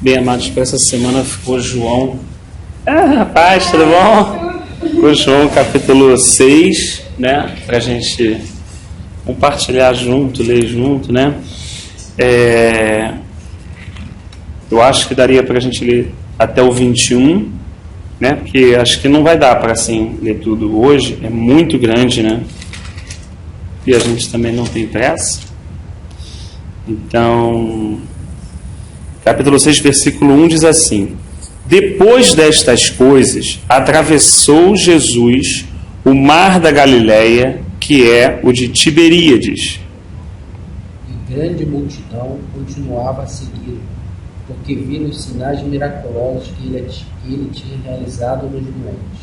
Bem, amados, para essa semana ficou João. Rapaz, tudo bom? Ficou João capítulo 6, né? Para a gente compartilhar junto, ler junto, né? Eu acho que daria para a gente ler até o 21, né? Porque acho que não vai dar para assim ler tudo hoje, é muito grande, né? E a gente também não tem pressa. Então, capítulo 6, versículo 1 diz assim: Depois destas coisas, atravessou Jesus o mar da Galileia, que é o de Tiberíades. E grande multidão continuava a segui-lo, porque viram os sinais miraculosos que ele tinha realizado nos doentes.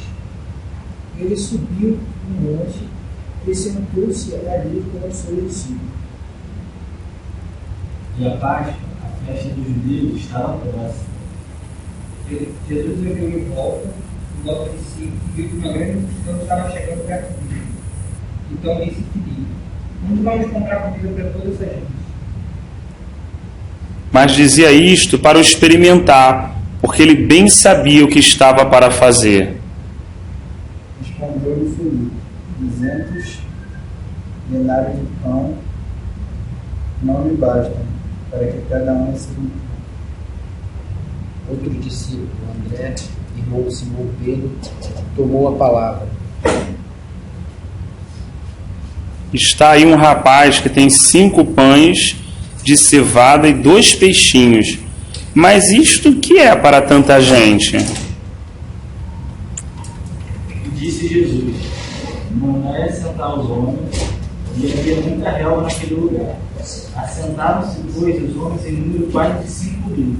Ele subiu um monte e sentou-se ali com os seus discípulos. E a Páscoa, a festa dos judeus, estava próxima. Jesus olhou em volta, e logo de si, viu que uma grande multidão estava chegando perto dele. Então disse que diz: onde vamos comprar comida para toda essa gente? Mas dizia isto para o experimentar, porque ele bem sabia o que estava para fazer. Respondeu-lhe Filipe: 200 denários de pão não lhe bastam, para que cada um receba um pão. Outro discípulo, André, irmão de Simão Pedro, tomou a palavra. Está aí um rapaz que tem 5 pães de cevada e 2 peixinhos. Mas isto que é para tanta gente? E disse Jesus: não é assentar os homens, e havia muita relva naquele lugar. Assentaram-se, pois, os homens em número quase de 5.000.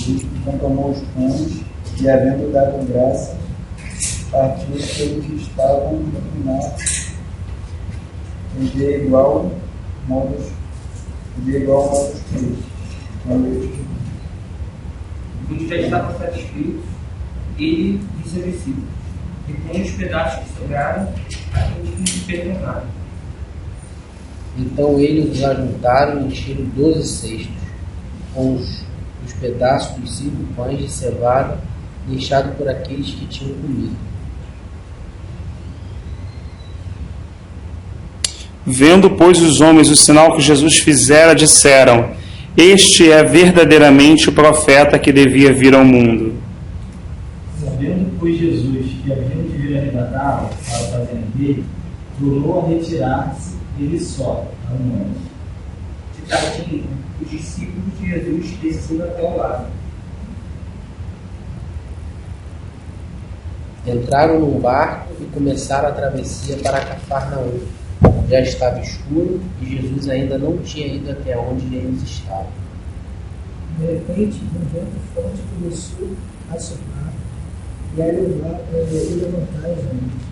Então tomou os pães e, havendo dado graças, partiu pelos que estavam reclinados, e de igual modo os peixes. Quando já estavam satisfeitos, ele disse a discípulos: e com os pedaços que sobraram, aqueles que se perguntaram. Então eles os ajuntaram e encheram 12 cestos, com os pedaços dos 5 pães de cevada, deixados por aqueles que tinham comido. Vendo, pois, os homens o sinal que Jesus fizera, disseram: Este é verdadeiramente o profeta que devia vir ao mundo. Sabendo, pois, Jesus que haviam de vir arrebatá-lo para a fazenda dele, tornou a retirar-se ele só, a um monte. De tardinho, os discípulos de Jesus desceram até o lado. Entraram num barco e começaram a travessia para Cafarnaum. Já estava escuro e Jesus ainda não tinha ido até onde eles estavam. De repente, um vento forte começou a soprar e a levantar as ondas.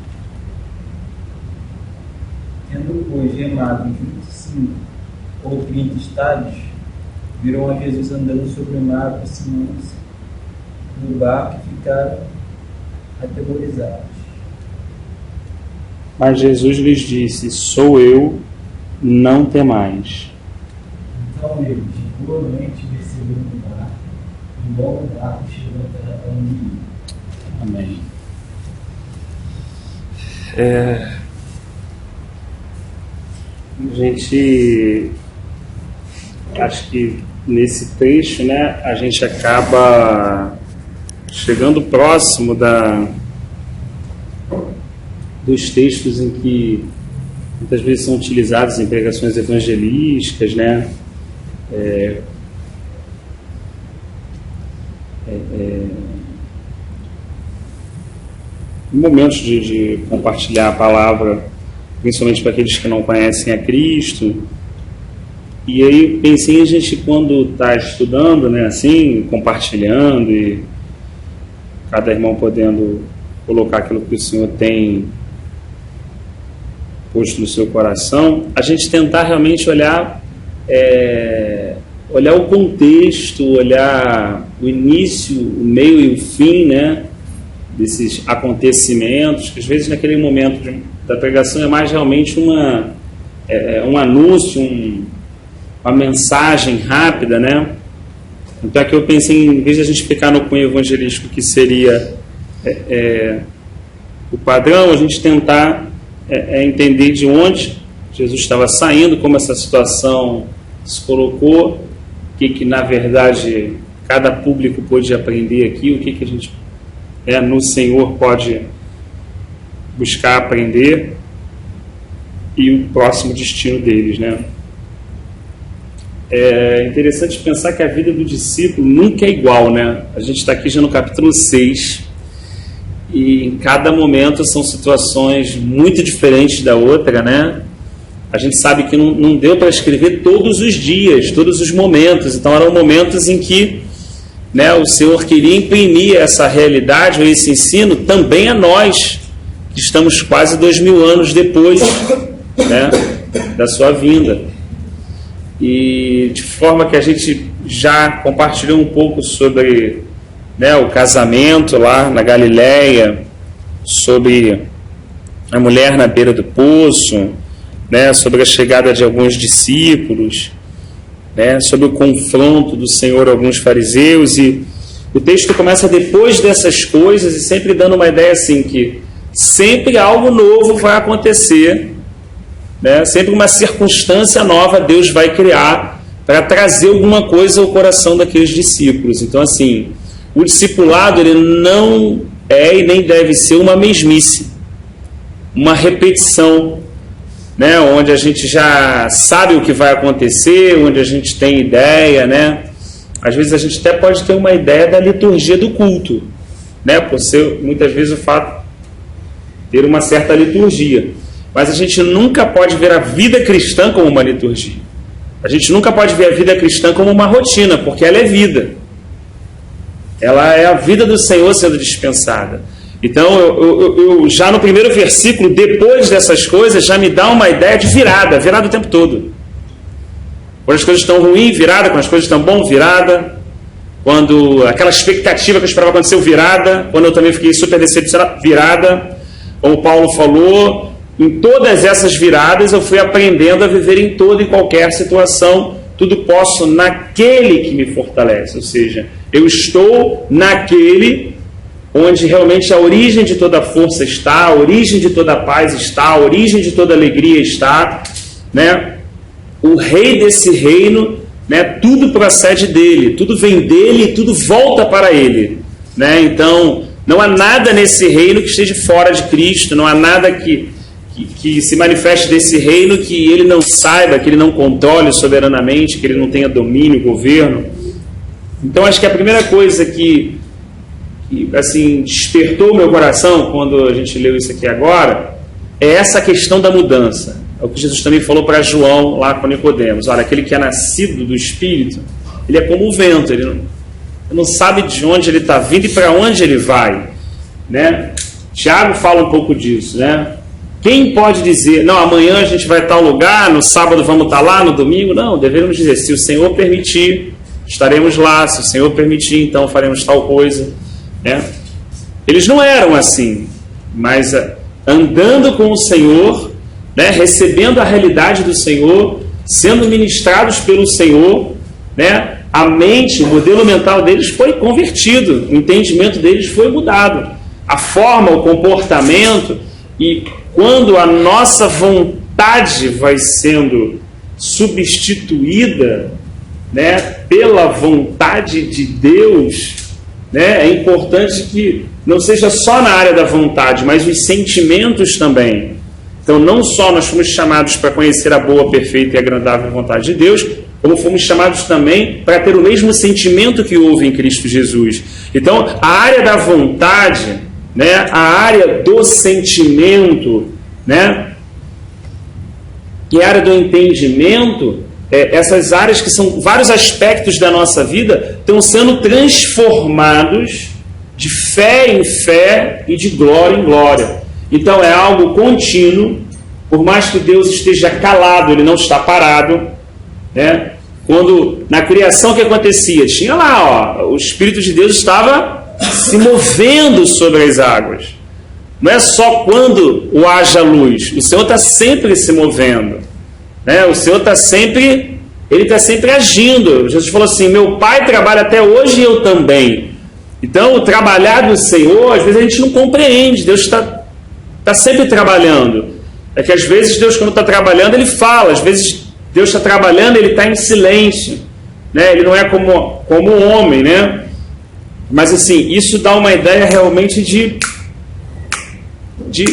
Tendo, pois, remado em 25 ou 30 estádios, viram a Jesus andando sobre o mar, aproximando-se do barco e ficaram atemorizados. Mas Jesus lhes disse: Sou eu, não temais. Então eles, de boa noite, desceram do barco, e logo o barco chegou à terra para onde ia. Amém. A gente, acho que nesse trecho, né, a gente acaba chegando próximo dos textos em que muitas vezes são utilizados em pregações evangelísticas, né? Em momentos de compartilhar a palavra, principalmente para aqueles que não conhecem a Cristo. E aí pensei a gente, quando está estudando, né, assim, compartilhando, e cada irmão podendo colocar aquilo que o Senhor tem posto no seu coração, a gente tentar realmente olhar o contexto, olhar o início, o meio e o fim, né, desses acontecimentos, que às vezes naquele momento da pregação é mais realmente um anúncio, uma mensagem rápida, né? Então aqui eu pensei, em vez de a gente ficar no cunho evangelístico, que seria o padrão, a gente tentar entender de onde Jesus estava saindo, como essa situação se colocou, o que na verdade cada público pôde aprender aqui, o que a gente no Senhor pode buscar aprender, e o próximo destino deles, né? É interessante pensar que a vida do discípulo nunca é igual, né? A gente está aqui já no capítulo 6, e em cada momento são situações muito diferentes da outra, né? A gente sabe que não deu para escrever todos os dias, todos os momentos, então eram momentos em que, né, o Senhor queria imprimir essa realidade, ou esse ensino, também a nós, que estamos quase 2000 anos depois, né, da sua vinda. E de forma que a gente já compartilhou um pouco sobre, né, o casamento lá na Galileia, sobre a mulher na beira do poço, né, sobre a chegada de alguns discípulos, né, sobre o confronto do Senhor a alguns fariseus, e o texto começa depois dessas coisas e sempre dando uma ideia assim, que sempre algo novo vai acontecer, né, sempre uma circunstância nova Deus vai criar para trazer alguma coisa ao coração daqueles discípulos. Então assim, o discipulado ele não é e nem deve ser uma mesmice, uma repetição, né, onde a gente já sabe o que vai acontecer, onde a gente tem ideia, né? Às vezes a gente até pode ter uma ideia da liturgia do culto, né, por ser muitas vezes o fato de ter uma certa liturgia, mas a gente nunca pode ver a vida cristã como uma liturgia. A gente nunca pode ver a vida cristã como uma rotina, porque ela é vida. Ela é a vida do Senhor sendo dispensada. Então, eu já no primeiro versículo, depois dessas coisas, já me dá uma ideia de virada o tempo todo. Quando as coisas estão ruins, virada. Quando as coisas estão bom, virada. Quando aquela expectativa que eu esperava aconteceu, virada. Quando eu também fiquei super decepcionado, virada. Como Paulo falou, em todas essas viradas eu fui aprendendo a viver em toda e qualquer situação. Tudo posso naquele que me fortalece. Ou seja, eu estou naquele onde realmente a origem de toda força está, a origem de toda paz está, a origem de toda alegria está, né? O rei desse reino, né? Tudo procede dele, tudo vem dele e tudo volta para ele, né? Então, não há nada nesse reino que esteja fora de Cristo, não há nada que se manifeste desse reino que ele não saiba, que ele não controle soberanamente, que ele não tenha domínio, governo. Então, acho que a primeira coisa que assim, despertou o meu coração quando a gente leu isso aqui agora, é essa questão da mudança. É o que Jesus também falou para João lá com Nicodemos. Olha, aquele que é nascido do Espírito, ele é como o vento, ele não sabe de onde ele está vindo e para onde ele vai, né? Tiago fala um pouco disso, né? Quem pode dizer, não, amanhã a gente vai estar em tal lugar, no sábado vamos estar lá, no domingo? Não, devemos dizer, se o Senhor permitir, estaremos lá, se o Senhor permitir, então faremos tal coisa. Eles não eram assim, mas andando com o Senhor, né, recebendo a realidade do Senhor, sendo ministrados pelo Senhor, né, a mente, o modelo mental deles foi convertido, o entendimento deles foi mudado, a forma, o comportamento, e quando a nossa vontade vai sendo substituída, né, pela vontade de Deus, né, é importante que não seja só na área da vontade, mas os sentimentos também. Então, não só nós fomos chamados para conhecer a boa, perfeita e agradável vontade de Deus, como fomos chamados também para ter o mesmo sentimento que houve em Cristo Jesus. Então, a área da vontade, né, a área do sentimento, né, e a área do entendimento, essas áreas que são vários aspectos da nossa vida estão sendo transformados de fé em fé e de glória em glória. Então é algo contínuo, por mais que Deus esteja calado, ele não está parado, né? Quando na criação o que acontecia? Tinha lá, o Espírito de Deus estava se movendo sobre as águas. Não é só quando haja luz, o Senhor está sempre se movendo, né? O Senhor está sempre Ele está sempre agindo. Jesus falou assim, meu Pai trabalha até hoje e eu também. Então, o trabalhar do Senhor, às vezes a gente não compreende. Deus está sempre trabalhando. É que às vezes Deus, quando está trabalhando, Ele fala. Às vezes Deus está trabalhando, Ele está em silêncio, né? Ele não é como um homem, né? Mas assim, isso dá uma ideia realmente de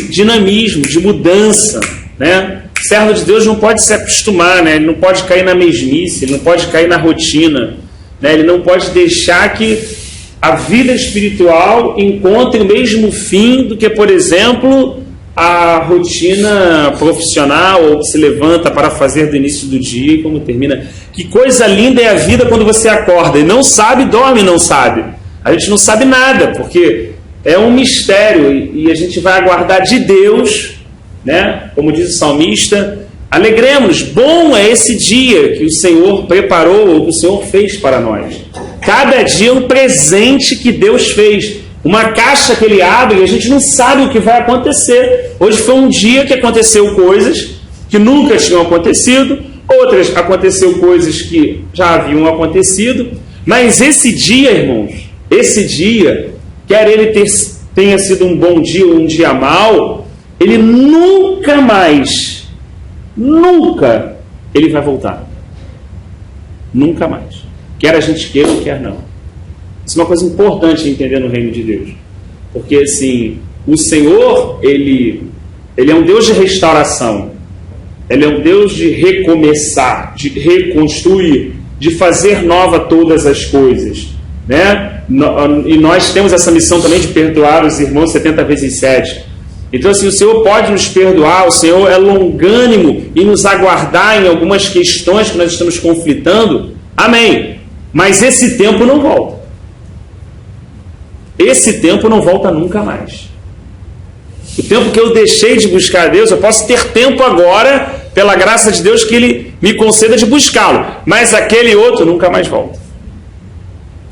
dinamismo, de mudança, né? O servo de Deus não pode se acostumar, né? Ele não pode cair na mesmice, ele não pode cair na rotina, né? Ele não pode deixar que a vida espiritual encontre o mesmo fim do que, por exemplo, a rotina profissional, ou que se levanta para fazer do início do dia e como termina. Que coisa linda é a vida quando você acorda e não sabe, dorme e não sabe. A gente não sabe nada, porque é um mistério e a gente vai aguardar de Deus, né? Como diz o salmista, alegremos, bom é esse dia que o Senhor preparou, ou que o Senhor fez para nós. Cada dia é um presente que Deus fez, uma caixa que Ele abre e a gente não sabe o que vai acontecer. Hoje foi um dia que aconteceu coisas que nunca tinham acontecido, outras aconteceu coisas que já haviam acontecido, mas esse dia, irmãos, esse dia, quer ele tenha sido um bom dia ou um dia mau, ele nunca mais, nunca, ele vai voltar. Nunca mais. Quer a gente queira ou quer não. Isso é uma coisa importante entender no reino de Deus. Porque assim, o Senhor, ele é um Deus de restauração. Ele é um Deus de recomeçar, de reconstruir, de fazer nova todas as coisas, né? E nós temos essa missão também de perdoar os irmãos 70 vezes 7. Então assim, o Senhor pode nos perdoar, o Senhor é longânimo em nos aguardar em algumas questões que nós estamos conflitando, amém, mas esse tempo não volta. Esse tempo não volta nunca mais. O tempo que eu deixei de buscar a Deus, eu posso ter tempo agora, pela graça de Deus, que Ele me conceda de buscá-lo, mas aquele outro nunca mais volta.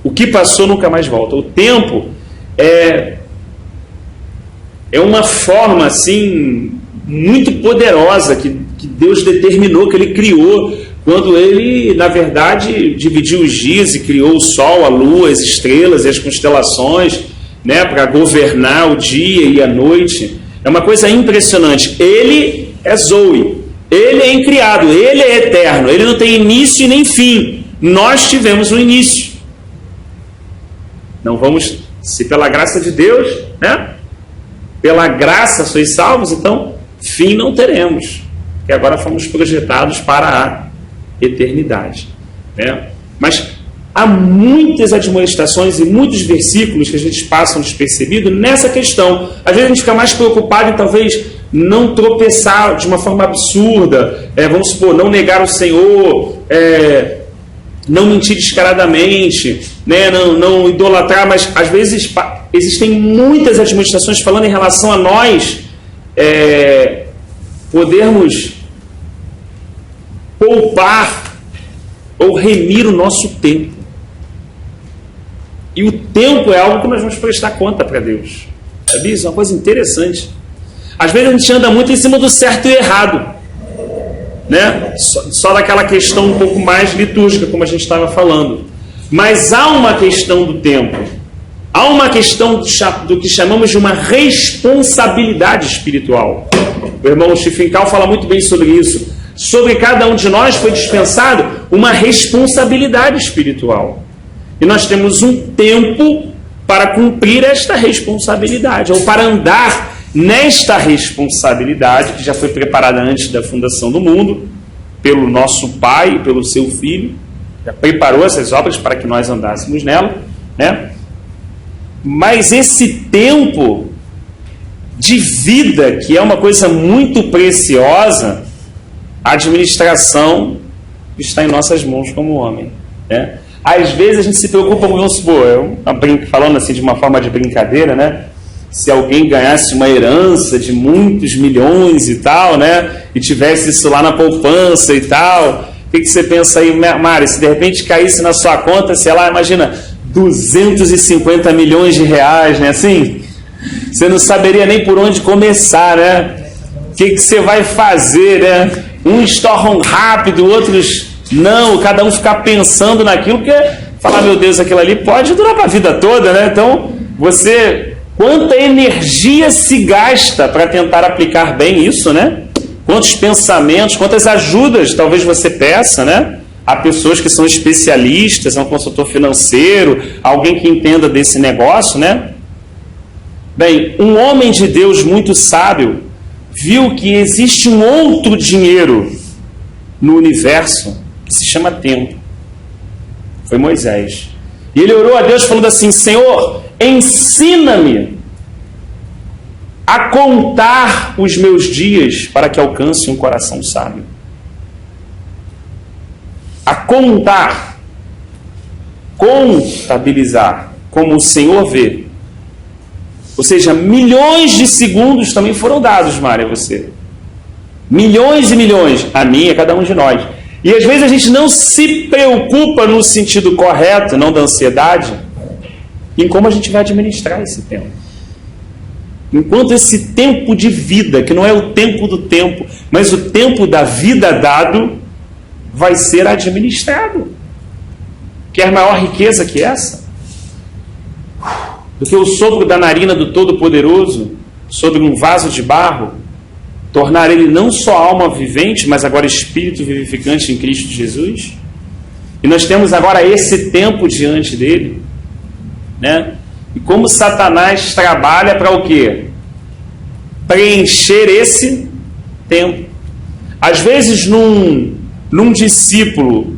O que passou nunca mais volta. O tempo é uma forma assim muito poderosa que Deus determinou, que Ele criou, quando Ele, na verdade, dividiu os dias e criou o sol, a lua, as estrelas e as constelações, né, para governar o dia e a noite. É uma coisa impressionante. Ele é Zoe, Ele é incriado, Ele é eterno, Ele não tem início e nem fim. Nós tivemos um início. Não vamos, se pela graça de Deus, né? Pela graça sois salvos, então fim não teremos, porque agora fomos projetados para a eternidade, né? Mas há muitas admoestações e muitos versículos que a gente passa despercebido nessa questão. Às vezes a gente fica mais preocupado em talvez não tropeçar de uma forma absurda, vamos supor, não negar o Senhor, não mentir descaradamente, né? não idolatrar, mas às vezes existem muitas admoestações falando em relação a nós podermos poupar ou remir o nosso tempo. E o tempo é algo que nós vamos prestar conta para Deus. Sabia? Isso é uma coisa interessante. Às vezes a gente anda muito em cima do certo e errado, né? Só daquela questão um pouco mais litúrgica, como a gente estava falando. Mas há uma questão do tempo. Há uma questão do que chamamos de uma responsabilidade espiritual. O irmão Schiffenkahl fala muito bem sobre isso. Sobre cada um de nós foi dispensado uma responsabilidade espiritual. E nós temos um tempo para cumprir esta responsabilidade, ou para andar nesta responsabilidade, que já foi preparada antes da fundação do mundo, pelo nosso Pai, pelo seu Filho, já preparou essas obras para que nós andássemos nela, né? Mas esse tempo de vida, que é uma coisa muito preciosa, a administração está em nossas mãos como homem, né? Às vezes a gente se preocupa com, vamos supor, falando assim de uma forma de brincadeira, né? Se alguém ganhasse uma herança de muitos milhões e tal, né? E tivesse isso lá na poupança e tal, o que você pensa aí, Mário? Se de repente caísse na sua conta, sei lá, imagina, 250 milhões de reais, né? Assim, você não saberia nem por onde começar, né? O que você vai fazer, né? Uns torram rápido, outros Não, cada um ficar pensando naquilo, porque falar, meu Deus, aquilo ali pode durar para a vida toda, né? Então, quanta energia se gasta para tentar aplicar bem isso, né? Quantos pensamentos, quantas ajudas talvez você peça, né? Há pessoas que são especialistas, um consultor financeiro, alguém que entenda desse negócio, né? Bem, um homem de Deus muito sábio viu que existe um outro dinheiro no universo que se chama tempo. Foi Moisés. E ele orou a Deus falando assim: Senhor, ensina-me a contar os meus dias para que alcance um coração sábio. A contar, contabilizar, como o Senhor vê. Ou seja, milhões de segundos também foram dados, Mário, a você. Milhões e milhões, a mim e a cada um de nós. E às vezes a gente não se preocupa no sentido correto, não da ansiedade, em como a gente vai administrar esse tempo. Enquanto esse tempo de vida, que não é o tempo do tempo, mas o tempo da vida dado, vai ser administrado. Quer maior riqueza que essa? Do que o sopro da narina do Todo-Poderoso sobre um vaso de barro, tornar ele não só alma vivente, mas agora espírito vivificante em Cristo Jesus? E nós temos agora esse tempo diante dele, né? E como Satanás trabalha para o quê? Preencher esse tempo. Às vezes num discípulo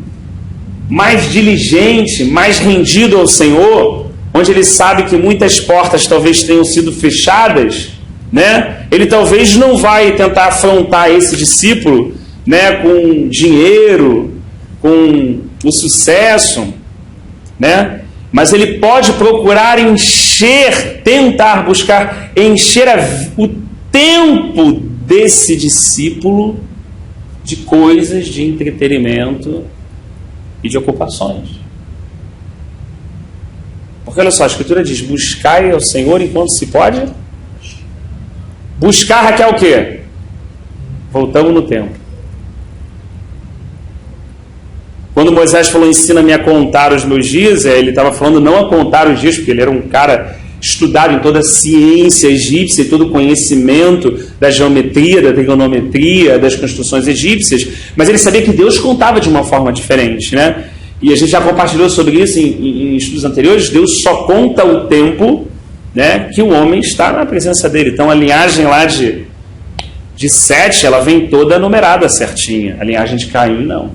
mais diligente, mais rendido ao Senhor, onde ele sabe que muitas portas talvez tenham sido fechadas, né? Ele talvez não vai tentar afrontar esse discípulo, né, com dinheiro, com o sucesso, né? Mas ele pode procurar encher, tentar buscar encher o tempo desse discípulo de coisas, de entretenimento e de ocupações. Porque olha só, a Escritura diz: buscai ao Senhor enquanto se pode. Buscar, Raquel, o quê? Voltamos no tempo. Quando Moisés falou, ensina-me a contar os meus dias, ele estava falando não a contar os dias, porque ele era um cara estudado em toda a ciência egípcia e todo o conhecimento da geometria, da trigonometria, das construções egípcias, mas ele sabia que Deus contava de uma forma diferente, né? E a gente já compartilhou sobre isso em estudos anteriores. Deus só conta o tempo, né, que o homem está na presença dele. Então a linhagem lá de Sete, ela vem toda numerada certinha. A linhagem de Caim, não.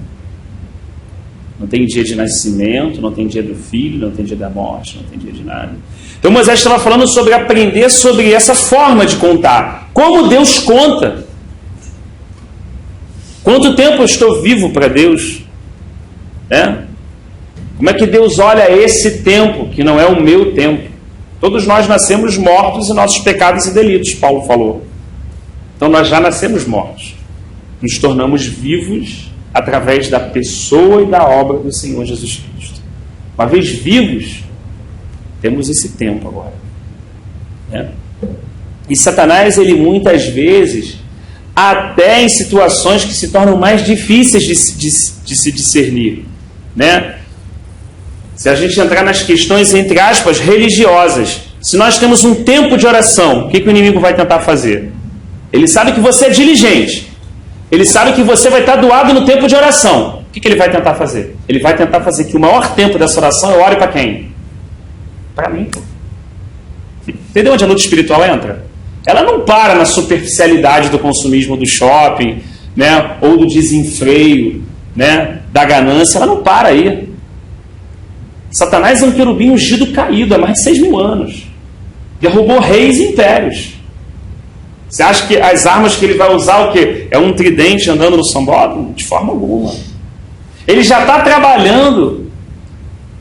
Não tem dia de nascimento, não tem dia do filho, não tem dia da morte, não tem dia de nada. Então Moisés estava falando sobre aprender sobre essa forma de contar. Como Deus conta. Quanto tempo eu estou vivo para Deus? Né? Como é que Deus olha esse tempo, que não é o meu tempo? Todos nós nascemos mortos em nossos pecados e delitos, Paulo falou. Então nós já nascemos mortos. Nos tornamos vivos através da pessoa e da obra do Senhor Jesus Cristo. Uma vez vivos, temos esse tempo agora. Né? E Satanás, ele muitas vezes, até em situações que se tornam mais difíceis de se discernir, né? Se a gente entrar nas questões, entre aspas, religiosas, se nós temos um tempo de oração, o que o inimigo vai tentar fazer? Ele sabe que você é diligente. Ele sabe que você vai estar doado no tempo de oração. O que ele vai tentar fazer? Ele vai tentar fazer que o maior tempo dessa oração eu ore para quem? Para mim. Entendeu onde a luta espiritual entra? Ela não para na superficialidade do consumismo do shopping, né? Ou do desenfreio, né? Da ganância. Ela não para aí. Satanás é um querubim ungido caído há mais de 6.000 anos. Derrubou reis e impérios. Você acha que as armas que ele vai usar o quê? É um tridente andando no sambódromo? De forma alguma. Ele já está trabalhando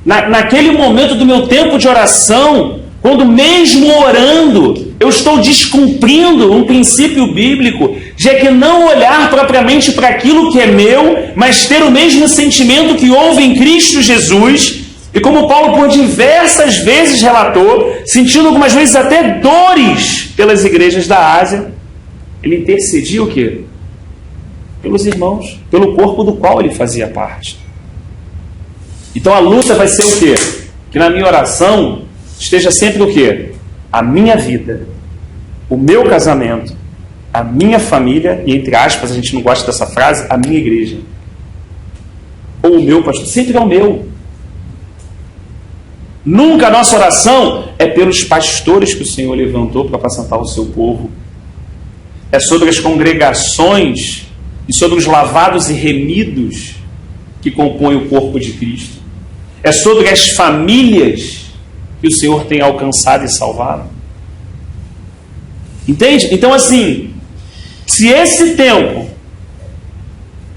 naquele momento do meu tempo de oração, quando mesmo orando, eu estou descumprindo um princípio bíblico de que não olhar propriamente para aquilo que é meu, mas ter o mesmo sentimento que houve em Cristo Jesus. E como Paulo por diversas vezes relatou, sentindo algumas vezes até dores pelas igrejas da Ásia, ele intercedia o quê? pelos irmãos, pelo corpo do qual ele fazia parte. Então a luta vai ser o quê? Que na minha oração esteja sempre o quê? A minha vida, o meu casamento, a minha família, e entre aspas, a gente não gosta dessa frase, a minha igreja. Ou o meu pastor, sempre é o meu. Nunca a nossa oração é pelos pastores que o Senhor levantou para apacentar o seu povo. É sobre as congregações e sobre os lavados e remidos que compõem o corpo de Cristo. É sobre as famílias que o Senhor tem alcançado e salvado. Entende? Então, assim, se esse tempo,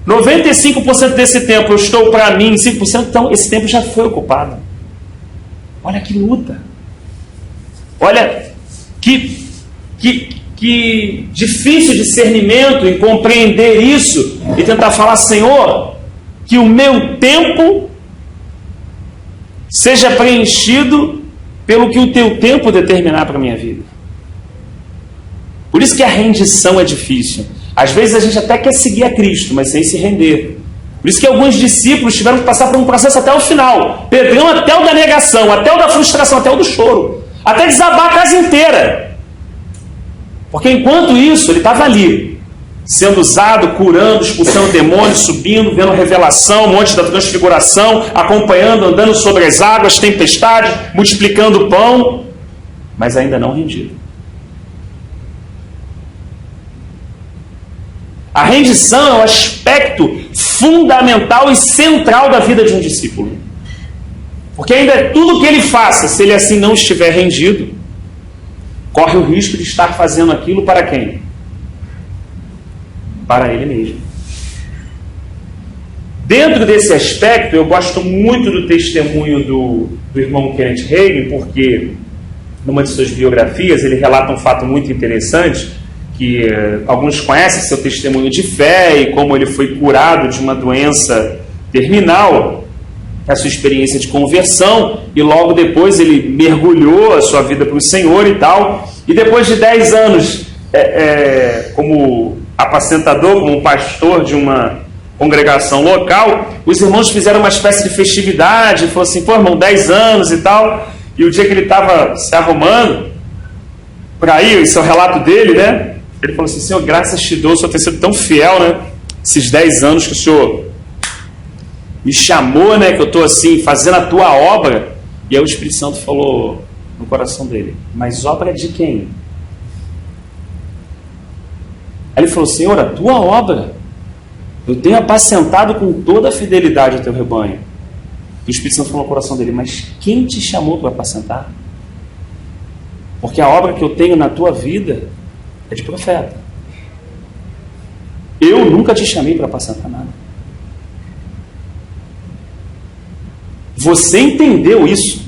95% desse tempo eu estou para mim, 5%, então esse tempo já foi ocupado. Olha que luta. Olha que difícil discernimento em compreender isso e tentar falar, Senhor, que o meu tempo seja preenchido pelo que o teu tempo determinar para a minha vida. Por isso que a rendição é difícil. Às vezes a gente até quer seguir a Cristo, mas sem se render. Por isso que alguns discípulos tiveram que passar por um processo até o final. Pedrão até o da negação, até o da frustração, até o do choro. Até desabar a casa inteira. Porque enquanto isso, ele estava ali, sendo usado, curando, expulsando demônios, subindo, vendo revelação, monte da transfiguração, acompanhando, andando sobre as águas, tempestade, multiplicando o pão, mas ainda não rendido. A rendição é o aspecto fundamental e central da vida de um discípulo. Porque ainda tudo que ele faça, se ele assim não estiver rendido, corre o risco de estar fazendo aquilo para quem? Para ele mesmo. Dentro desse aspecto, eu gosto muito do testemunho do irmão Kenneth Hagin, porque numa de suas biografias ele relata um fato muito interessante, que alguns conhecem seu testemunho de fé e como ele foi curado de uma doença terminal, a sua experiência de conversão, e logo depois ele mergulhou a sua vida para o Senhor e tal, e depois de 10 anos como apacentador, como pastor de uma congregação local, os irmãos fizeram uma espécie de festividade, falou assim, pô irmão, 10 anos e tal, e o dia que ele estava se arrumando para ir, esse é o relato dele, né? Ele falou assim, Senhor, graças te dou, o Senhor tem sido tão fiel, né? Esses 10 anos que o Senhor me chamou, né? Que eu estou assim, fazendo a tua obra. E aí o Espírito Santo falou no coração dele, mas obra de quem? Aí ele falou, Senhor, a tua obra, eu tenho apacentado com toda a fidelidade o teu rebanho. E o Espírito Santo falou no coração dele, mas quem te chamou para apacentar? Porque a obra que eu tenho na tua vida é de profeta. Eu nunca te chamei para apacentar nada. Você entendeu isso.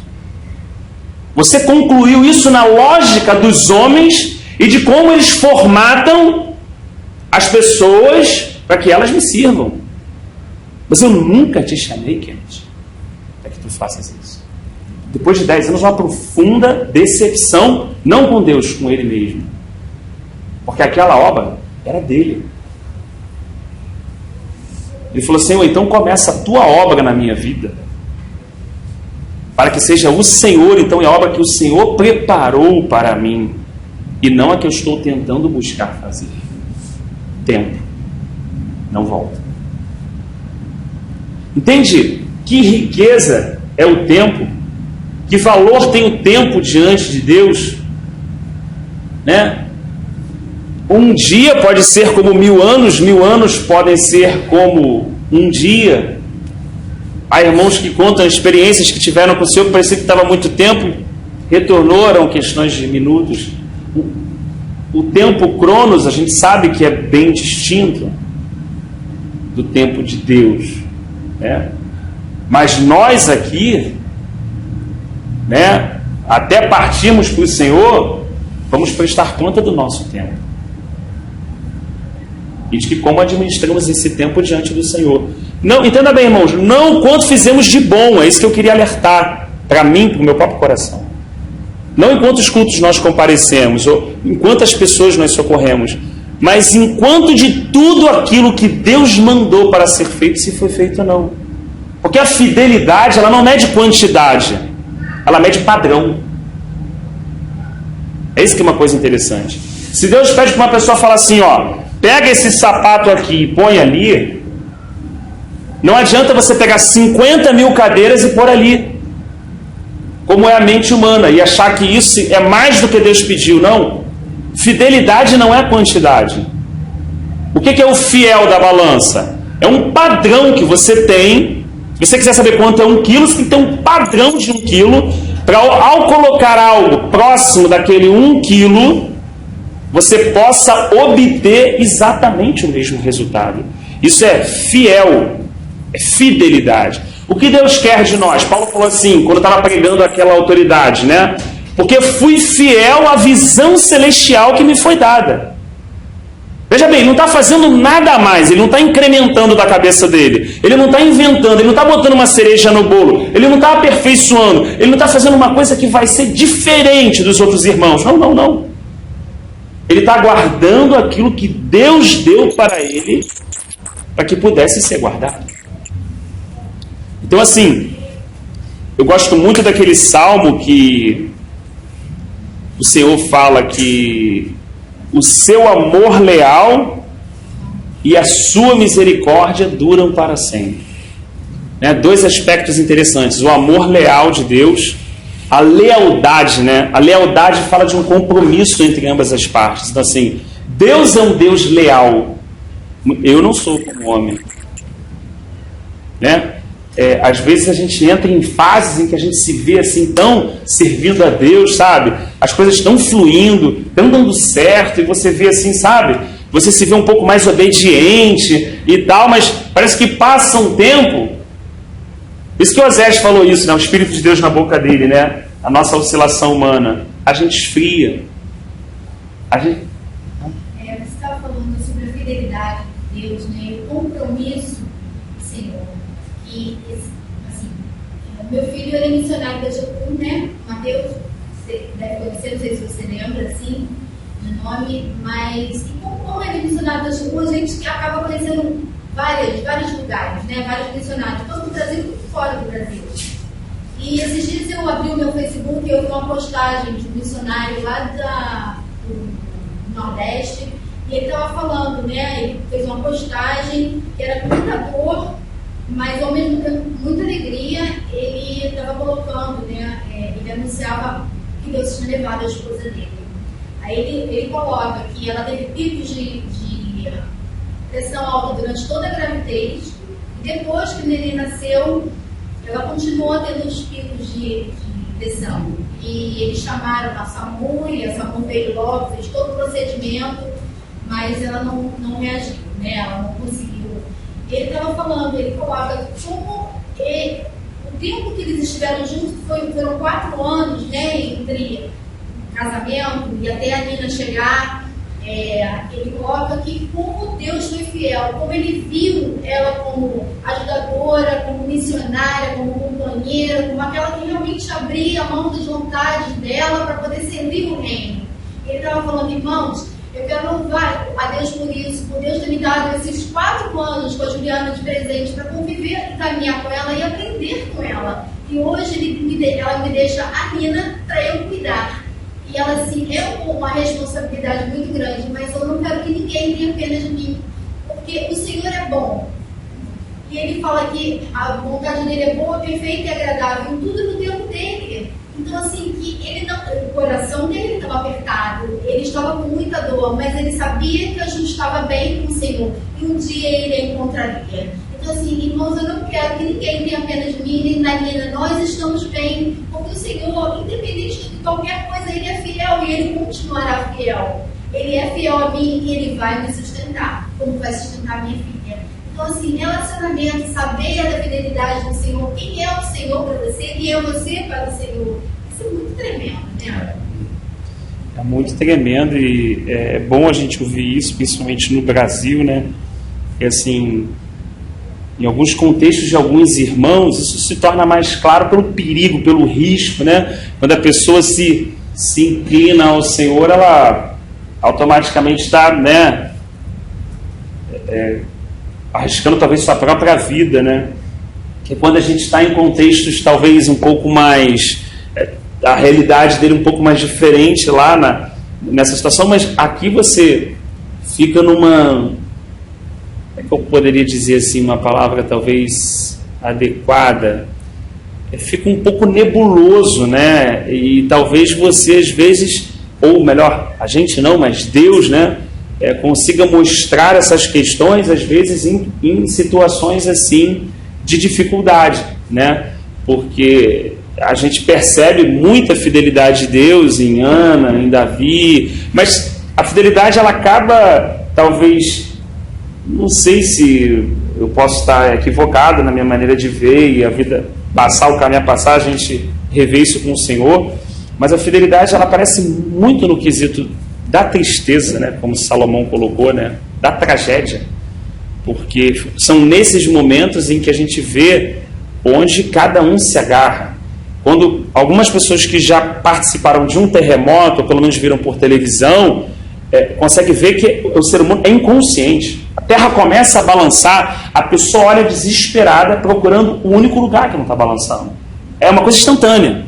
Você concluiu isso na lógica dos homens e de como eles formatam as pessoas para que elas me sirvam. Mas eu nunca te chamei, Kenneth, para que tu faças isso. Depois de 10 anos, uma profunda decepção, não com Deus, com ele mesmo. Porque aquela obra era dele. Ele falou, Senhor, então começa a tua obra na minha vida. Para que seja o Senhor, então, é a obra que o Senhor preparou para mim. E não a que eu estou tentando buscar fazer. Tempo. Não volta. Entende? Que riqueza é o tempo? Que valor tem o tempo diante de Deus? Né? Um dia pode ser como 1000 anos podem ser como um dia. Há irmãos que contam experiências que tiveram com o Senhor, que parecia que estava muito tempo, retornou, eram questões de minutos. O tempo cronos, a gente sabe que é bem distinto do tempo de Deus, né? Mas nós aqui, né, até partirmos para o Senhor, vamos prestar conta do nosso tempo. E de que como administramos esse tempo diante do Senhor. Não, entenda bem, irmãos, não quanto fizemos de bom, é isso que eu queria alertar para mim, para o meu próprio coração. Não em quantos cultos nós comparecemos, ou em quantas pessoas nós socorremos, mas enquanto de tudo aquilo que Deus mandou para ser feito, se foi feito ou não. Porque a fidelidade, ela não mede quantidade, ela mede padrão. É isso que é uma coisa interessante. Se Deus pede para uma pessoa falar assim, ó, pega esse sapato aqui e põe ali, não adianta você pegar 50 mil cadeiras e pôr ali, como é a mente humana, e achar que isso é mais do que Deus pediu. Não. Fidelidade não é quantidade. O que é o fiel da balança? É um padrão que você tem. Se você quiser saber quanto é 1 quilo, você tem que ter um padrão de 1 quilo, para ao colocar algo próximo daquele 1 quilo, você possa obter exatamente o mesmo resultado. Isso é fiel, é fidelidade. O que Deus quer de nós? Paulo falou assim, quando estava pregando aquela autoridade, né? Porque fui fiel à visão celestial que me foi dada. Veja bem, ele não está fazendo nada a mais, ele não está incrementando da cabeça dele, ele não está inventando, ele não está botando uma cereja no bolo, ele não está aperfeiçoando, ele não está fazendo uma coisa que vai ser diferente dos outros irmãos. Não, não, não. Ele está guardando aquilo que Deus deu para ele, para que pudesse ser guardado. Então, assim, eu gosto muito daquele salmo que o Senhor fala que o seu amor leal e a sua misericórdia duram para sempre. Né? 2 aspectos interessantes: o amor leal de Deus, a lealdade, né? A lealdade fala de um compromisso entre ambas as partes. Então, assim, Deus é um Deus leal. Eu não sou como homem, né? Às vezes a gente entra em fases em que a gente se vê assim tão servindo a Deus, sabe? As coisas estão fluindo, estão dando certo, e você vê assim, sabe? Você se vê um pouco mais obediente e tal, mas parece que passa um tempo. Por isso que o Osés falou isso, né? O Espírito de Deus na boca dele, né? A nossa oscilação humana. A gente esfria. Você estava falando sobre a fidelidade de Deus, né? O compromisso do Senhor. E, assim, meu filho ele é missionário da Jacum, né? Mateus, você deve conhecer, não sei se você lembra, assim, de nome, mas como ele é missionário da Jacum, a gente acaba conhecendo vários lugares, né? Vários missionários, tanto no Brasil quanto fora do Brasil. E esses dias eu abri o meu Facebook e eu vi uma postagem de um missionário lá do Nordeste, e ele estava falando, né? Ele fez uma postagem que era com muita dor, mas ao mesmo tempo muita alegria. Ele estava colocando, né? Ele anunciava que Deus tinha levado a esposa dele. Aí ele coloca que ela teve picos de pressão alta durante toda a gravidez, e depois que o neném nasceu, ela continuou tendo os picos de pressão. E eles chamaram a SAMU, e a SAMU veio logo, fez todo o procedimento, mas ela não reagiu, né? Ela não conseguiu. Ele estava falando, ele coloca como o tempo que eles estiveram juntos foram 4 anos, né? Entre casamento e até a Nina chegar. Ele coloca que como Deus foi fiel, como ele viu ela como ajudadora, como missionária, como companheira, como aquela que realmente abria a mão das vontades dela para poder servir o reino. Ele estava falando, irmãos, eu quero louvar a Deus por isso, por Deus ter me dado esses 4 anos com a Juliana de presente para conviver e caminhar com ela e aprender com ela. E hoje ela me deixa a Nina para eu cuidar. E ela, assim, é uma responsabilidade muito grande, mas eu não quero que ninguém tenha pena de mim, porque o Senhor é bom. E ele fala que a vontade dele é boa, perfeita e agradável, tudo no tempo dele. Então, assim, que ele não, o coração dele estava apertado, ele estava com muita dor, mas ele sabia que a gente estava bem com o Senhor, e um dia ele a encontraria. Então, assim, irmãos, eu não quero que ninguém tenha pena de mim, nem da Nina. Nós estamos bem, porque o Senhor, independente de qualquer coisa, Ele é fiel e Ele continuará fiel. Ele é fiel a mim e Ele vai me sustentar, como vai sustentar minha filha. Então, assim, relacionamento, saber da fidelidade do Senhor, quem é o Senhor para você, quem é você para o Senhor. Isso é muito tremendo, né? É muito tremendo, e é bom a gente ouvir isso, principalmente no Brasil, né? E assim, em alguns contextos de alguns irmãos, isso se torna mais claro pelo perigo, pelo risco, né? Quando a pessoa se inclina ao Senhor, ela automaticamente está, né, arriscando talvez sua própria vida, né? Que quando a gente está em contextos talvez um pouco mais, a realidade dele um pouco mais diferente lá nessa situação, mas aqui você fica numa, é que eu poderia dizer assim, uma palavra talvez adequada, fica um pouco nebuloso, né? E talvez você às vezes, ou melhor, a gente não, mas Deus, né? Consiga mostrar essas questões às vezes em situações assim de dificuldade, né? Porque a gente percebe muita fidelidade de Deus em Ana, em Davi, mas a fidelidade ela acaba, talvez, não sei se eu posso estar equivocado na minha maneira de ver e a vida passar o caminho a passar, a gente rever isso com o Senhor, mas a fidelidade ela aparece muito no quesito da tristeza, né? Como Salomão colocou, né? Da tragédia, porque são nesses momentos em que a gente vê onde cada um se agarra. Quando algumas pessoas que já participaram de um terremoto, ou pelo menos viram por televisão, conseguem ver que o ser humano é inconsciente. A terra começa a balançar, a pessoa olha desesperada procurando o único lugar que não está balançando. É uma coisa instantânea.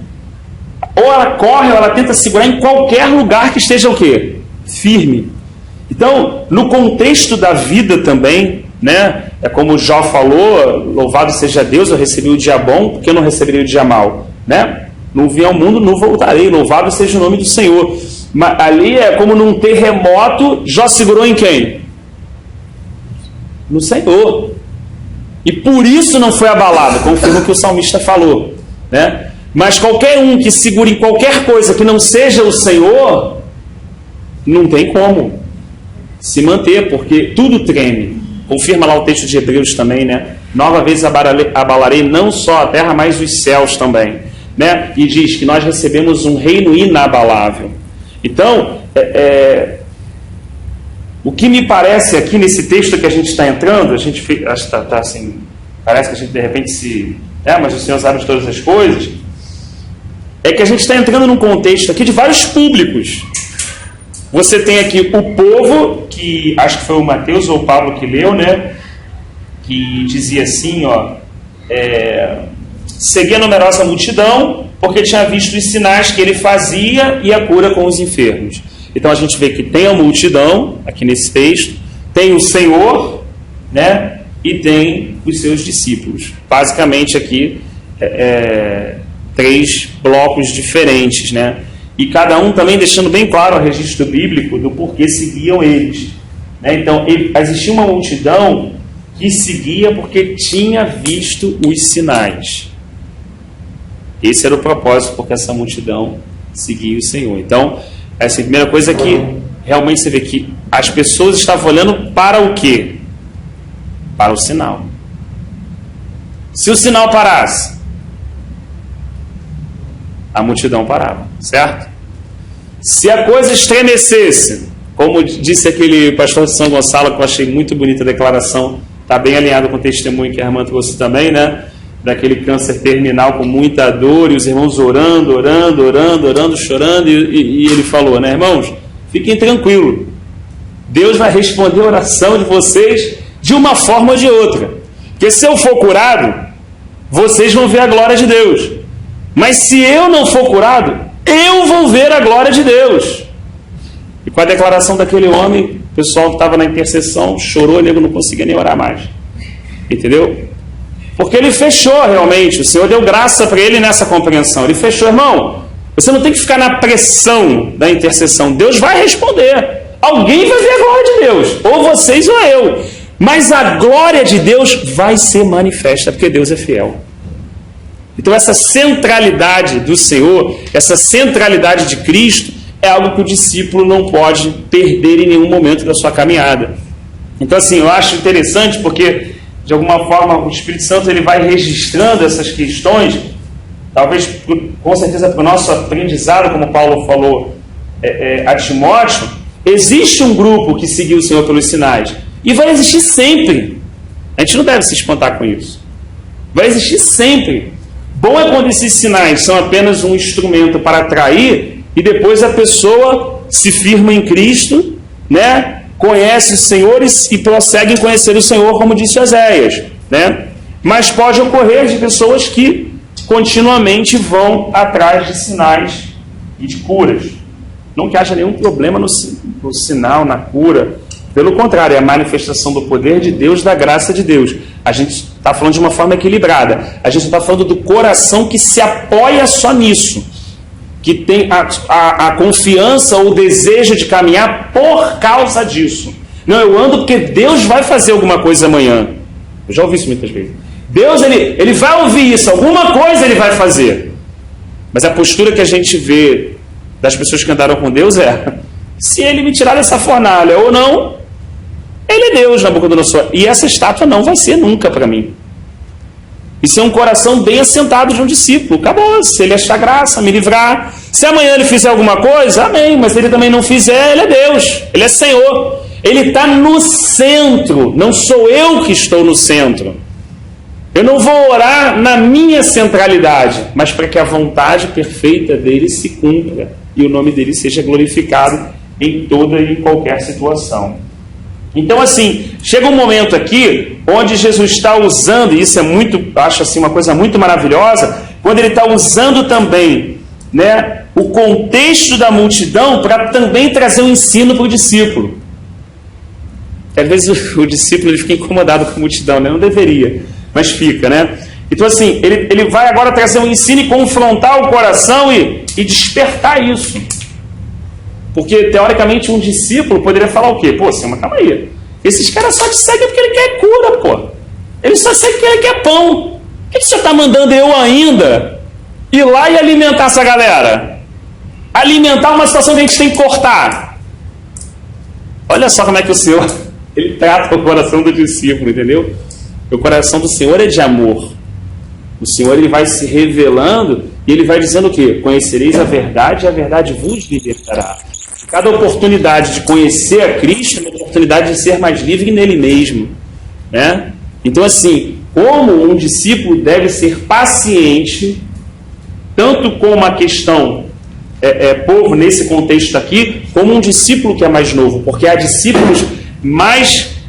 Ou ela corre, ou ela tenta segurar em qualquer lugar que esteja o quê? Firme. Então, no contexto da vida também, né? É como Jó falou, louvado seja Deus, eu recebi o dia bom, porque eu não receberia o dia mal, né? Não vim ao mundo, não voltarei, louvado seja o nome do Senhor. Mas ali é como num terremoto, Jó segurou em quem? No Senhor. E por isso não foi abalado, confirma o que o salmista falou, né? Mas qualquer um que segure em qualquer coisa que não seja o Senhor, não tem como se manter, porque tudo treme. Confirma lá o texto de Hebreus também, né? Nova vez abalarei não só a terra, mas os céus também, né? E diz que nós recebemos um reino inabalável. Então, o que me parece aqui nesse texto que a gente está entrando, a gente fica, acho que tá assim, parece que a gente de repente mas o Senhor sabe de todas as coisas, é que a gente está entrando num contexto aqui de vários públicos. Você tem aqui o povo, que acho que foi o Mateus ou o Pablo que leu, né? Que dizia assim, seguia a numerosa multidão, porque tinha visto os sinais que ele fazia e a cura com os enfermos. Então a gente vê que tem a multidão, aqui nesse texto, tem o Senhor, né? E tem os seus discípulos. Basicamente aqui, 3 blocos diferentes, né? E cada um também deixando bem claro o registro bíblico do porquê seguiam eles, né? Então, existia uma multidão que seguia porque tinha visto os sinais. Esse era o propósito porque essa multidão seguia o Senhor. Então, essa é a primeira coisa que realmente você vê que as pessoas estavam olhando para o quê? Para o sinal. Se o sinal parasse, a multidão parava, certo? Se a coisa estremecesse, como disse aquele pastor de São Gonçalo, que eu achei muito bonita a declaração, está bem alinhado com o testemunho que a irmã trouxe também, né? Daquele câncer terminal com muita dor, e os irmãos orando, chorando, e ele falou, né, irmãos, fiquem tranquilos, Deus vai responder a oração de vocês de uma forma ou de outra, porque se eu for curado, vocês vão ver a glória de Deus, mas se eu não for curado, eu vou ver a glória de Deus. E com a declaração daquele homem, o pessoal que estava na intercessão chorou, o nego não conseguia nem orar mais, entendeu? Porque ele fechou realmente, o Senhor deu graça para ele nessa compreensão. Ele fechou, irmão, você não tem que ficar na pressão da intercessão. Deus vai responder. Alguém vai ver a glória de Deus, ou vocês ou eu. Mas a glória de Deus vai ser manifesta, porque Deus é fiel. Então essa centralidade do Senhor, essa centralidade de Cristo, é algo que o discípulo não pode perder em nenhum momento da sua caminhada. Então assim, eu acho interessante porque de alguma forma o Espírito Santo ele vai registrando essas questões, talvez com certeza para o nosso aprendizado, como Paulo falou a Timóteo. Existe um grupo que seguiu o Senhor pelos sinais e vai existir sempre. A gente não deve se espantar com isso. Vai existir sempre. Bom é quando esses sinais são apenas um instrumento para atrair e depois a pessoa se firma em Cristo, né? conhece o Senhor e prosseguem conhecer o Senhor, como disse Oséias, né? Mas pode ocorrer de pessoas que continuamente vão atrás de sinais e de curas. Não que haja nenhum problema no sinal, na cura. Pelo contrário, é a manifestação do poder de Deus, da graça de Deus. A gente está falando de uma forma equilibrada. A gente está falando do coração que se apoia só nisso, que tem a confiança ou o desejo de caminhar por causa disso. Não, eu ando porque Deus vai fazer alguma coisa amanhã. Eu já ouvi isso muitas vezes. Deus, ele vai ouvir isso, alguma coisa ele vai fazer. Mas a postura que a gente vê das pessoas que andaram com Deus é: se ele me tirar dessa fornalha ou não, ele é Deus, Nabucodonosor. E essa estátua não vai ser nunca para mim. Isso é um coração bem assentado de um discípulo. Acabou. Se ele achar graça, me livrar. Se amanhã ele fizer alguma coisa, amém. Mas se ele também não fizer, ele é Deus. Ele é Senhor. Ele está no centro. Não sou eu que estou no centro. Eu não vou orar na minha centralidade, mas para que a vontade perfeita dele se cumpra e o nome dele seja glorificado em toda e em qualquer situação. Então, assim, chega um momento aqui onde Jesus está usando, e isso é muito, acho assim, uma coisa muito maravilhosa, quando ele está usando também, né, o contexto da multidão para também trazer um ensino para o discípulo. Às vezes o discípulo ele fica incomodado com a multidão, né? Não deveria, mas fica, né? Então, assim, ele vai agora trazer um ensino e confrontar o coração e despertar isso. Porque, teoricamente, um discípulo poderia falar o quê? Pô, Senhor, calma aí. Esses caras só te seguem porque ele quer cura, pô. Ele só segue porque ele quer pão. Por que você está mandando eu ainda ir lá e alimentar essa galera? Alimentar uma situação que a gente tem que cortar. Olha só como é que o Senhor ele trata o coração do discípulo, entendeu? O coração do Senhor é de amor. O Senhor ele vai se revelando e ele vai dizendo o quê? Conhecereis a verdade e a verdade vos libertará. Cada oportunidade de conhecer a Cristo é uma oportunidade de ser mais livre nele mesmo, né? Então, assim, como um discípulo deve ser paciente, tanto com uma questão povo nesse contexto aqui, como um discípulo que é mais novo, porque há discípulos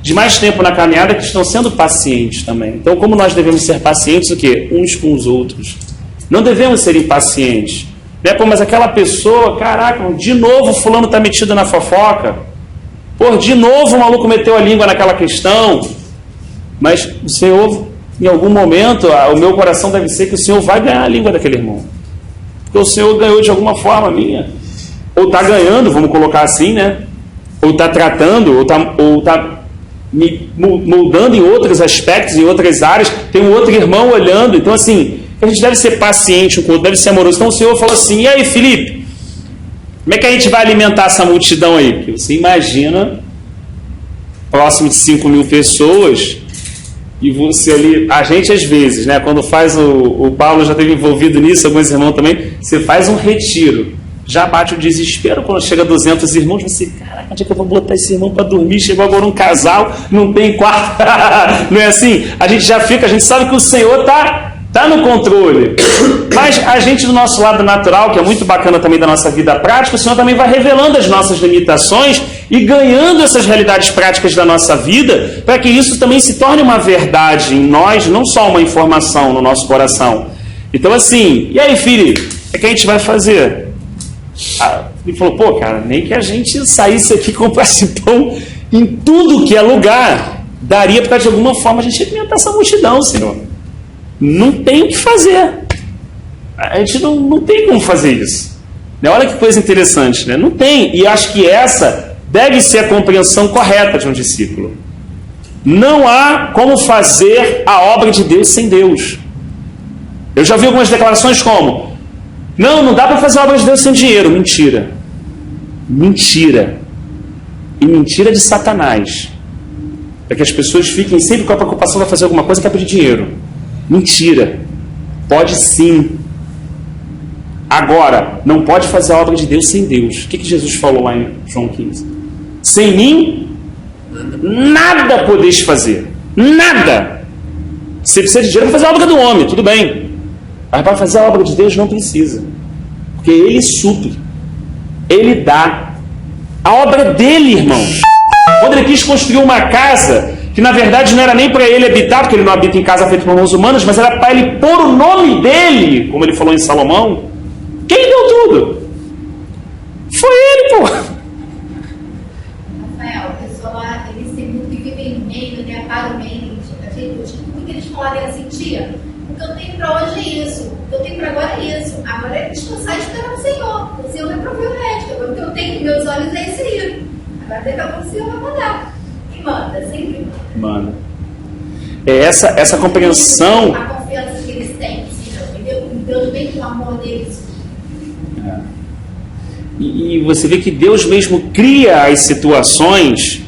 de mais tempo na caminhada que estão sendo pacientes também. Então, como nós devemos ser pacientes, o quê? Uns com os outros. Não devemos ser impacientes. Pô, mas aquela pessoa, caraca, de novo fulano está metido na fofoca. Pô, de novo o maluco meteu a língua naquela questão. Mas o Senhor, em algum momento, o meu coração deve ser que o Senhor vai ganhar a língua daquele irmão. Porque o Senhor ganhou de alguma forma a minha. Ou está ganhando, vamos colocar assim, né? Ou está tratando, ou está me moldando em outros aspectos, em outras áreas. Tem um outro irmão olhando. Então, assim, a gente deve ser paciente, deve ser amoroso. Então o Senhor falou assim: e aí, Felipe, como é que a gente vai alimentar essa multidão aí? Porque você imagina, próximo de 5.000 pessoas, e você ali, a gente às vezes, né, quando faz o Paulo já esteve envolvido nisso, alguns irmãos também, você faz um retiro, já bate o desespero quando chega a 200 irmãos, você, caraca, onde é que eu vou botar esse irmão para dormir? Chegou agora um casal, não tem quarto. Não é assim? A gente já fica, a gente sabe que o Senhor está no controle, mas a gente do nosso lado natural, que é muito bacana também da nossa vida prática, o Senhor também vai revelando as nossas limitações e ganhando essas realidades práticas da nossa vida, para que isso também se torne uma verdade em nós, não só uma informação no nosso coração. Então, assim, e aí, filho, o que a gente vai fazer? Ele falou: pô, cara, nem que a gente saísse aqui e comprasse pão em tudo que é lugar, daria para de alguma forma a gente alimentar essa multidão, Senhor. Não tem o que fazer. A gente não tem como fazer isso. Olha que coisa interessante, né? Não tem. E acho que essa deve ser a compreensão correta de um discípulo. Não há como fazer a obra de Deus sem Deus. Eu já vi algumas declarações como: não dá para fazer a obra de Deus sem dinheiro. Mentira. Mentira. E mentira de Satanás. Para que as pessoas fiquem sempre com a preocupação de fazer alguma coisa que é pedir dinheiro. Mentira. Pode sim. Agora, não pode fazer a obra de Deus sem Deus. O que Jesus falou lá em João 15? Sem mim, nada podeis fazer. Nada. Você precisa de dinheiro para fazer a obra do homem, tudo bem. Mas para fazer a obra de Deus não precisa. Porque Ele supre. Ele dá. A obra dele, irmãos. Quando ele quis construir uma casa, que na verdade não era nem para ele habitar, porque ele não habita em casa feita por mãos humanas, mas era para ele pôr o nome dele, como ele falou em Salomão. Quem deu tudo? Foi ele, pô. Rafael, o pessoal lá, eles têm muito que vivem no meio, né? Para o meio. Eu tive muito que eles falarem assim, tia, o que eu tenho para hoje é isso, o que eu tenho para agora é isso. Agora é descansar e esperar no Senhor. O Senhor vai prover o resto. Agora o que eu tenho com meus olhos é esse aí. Agora daqui a pouco o Senhor vai mandar. E manda, sempre manda. É essa compreensão. A confiança que eles têm, entendeu? Deus vem com o amor deles. E você vê que Deus mesmo cria as situações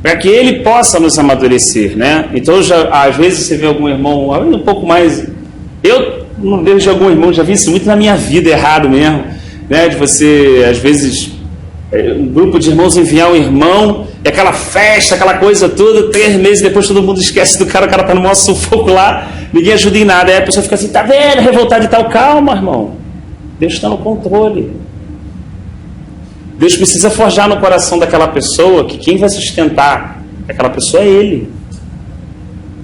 para que Ele possa nos amadurecer, né? Então, às vezes você vê algum irmão, um pouco mais... Eu não vejo algum irmão, já vi isso muito na minha vida, errado mesmo, né? De você, às vezes, um grupo de irmãos enviar um irmão, e aquela festa, aquela coisa toda, 3 meses depois todo mundo esquece do cara, o cara tá no maior sufoco lá, ninguém ajuda em nada, aí a pessoa fica assim, tá vendo, revoltado e tal. Calma, irmão, Deus está no controle. Deus precisa forjar no coração daquela pessoa que quem vai sustentar aquela pessoa é Ele.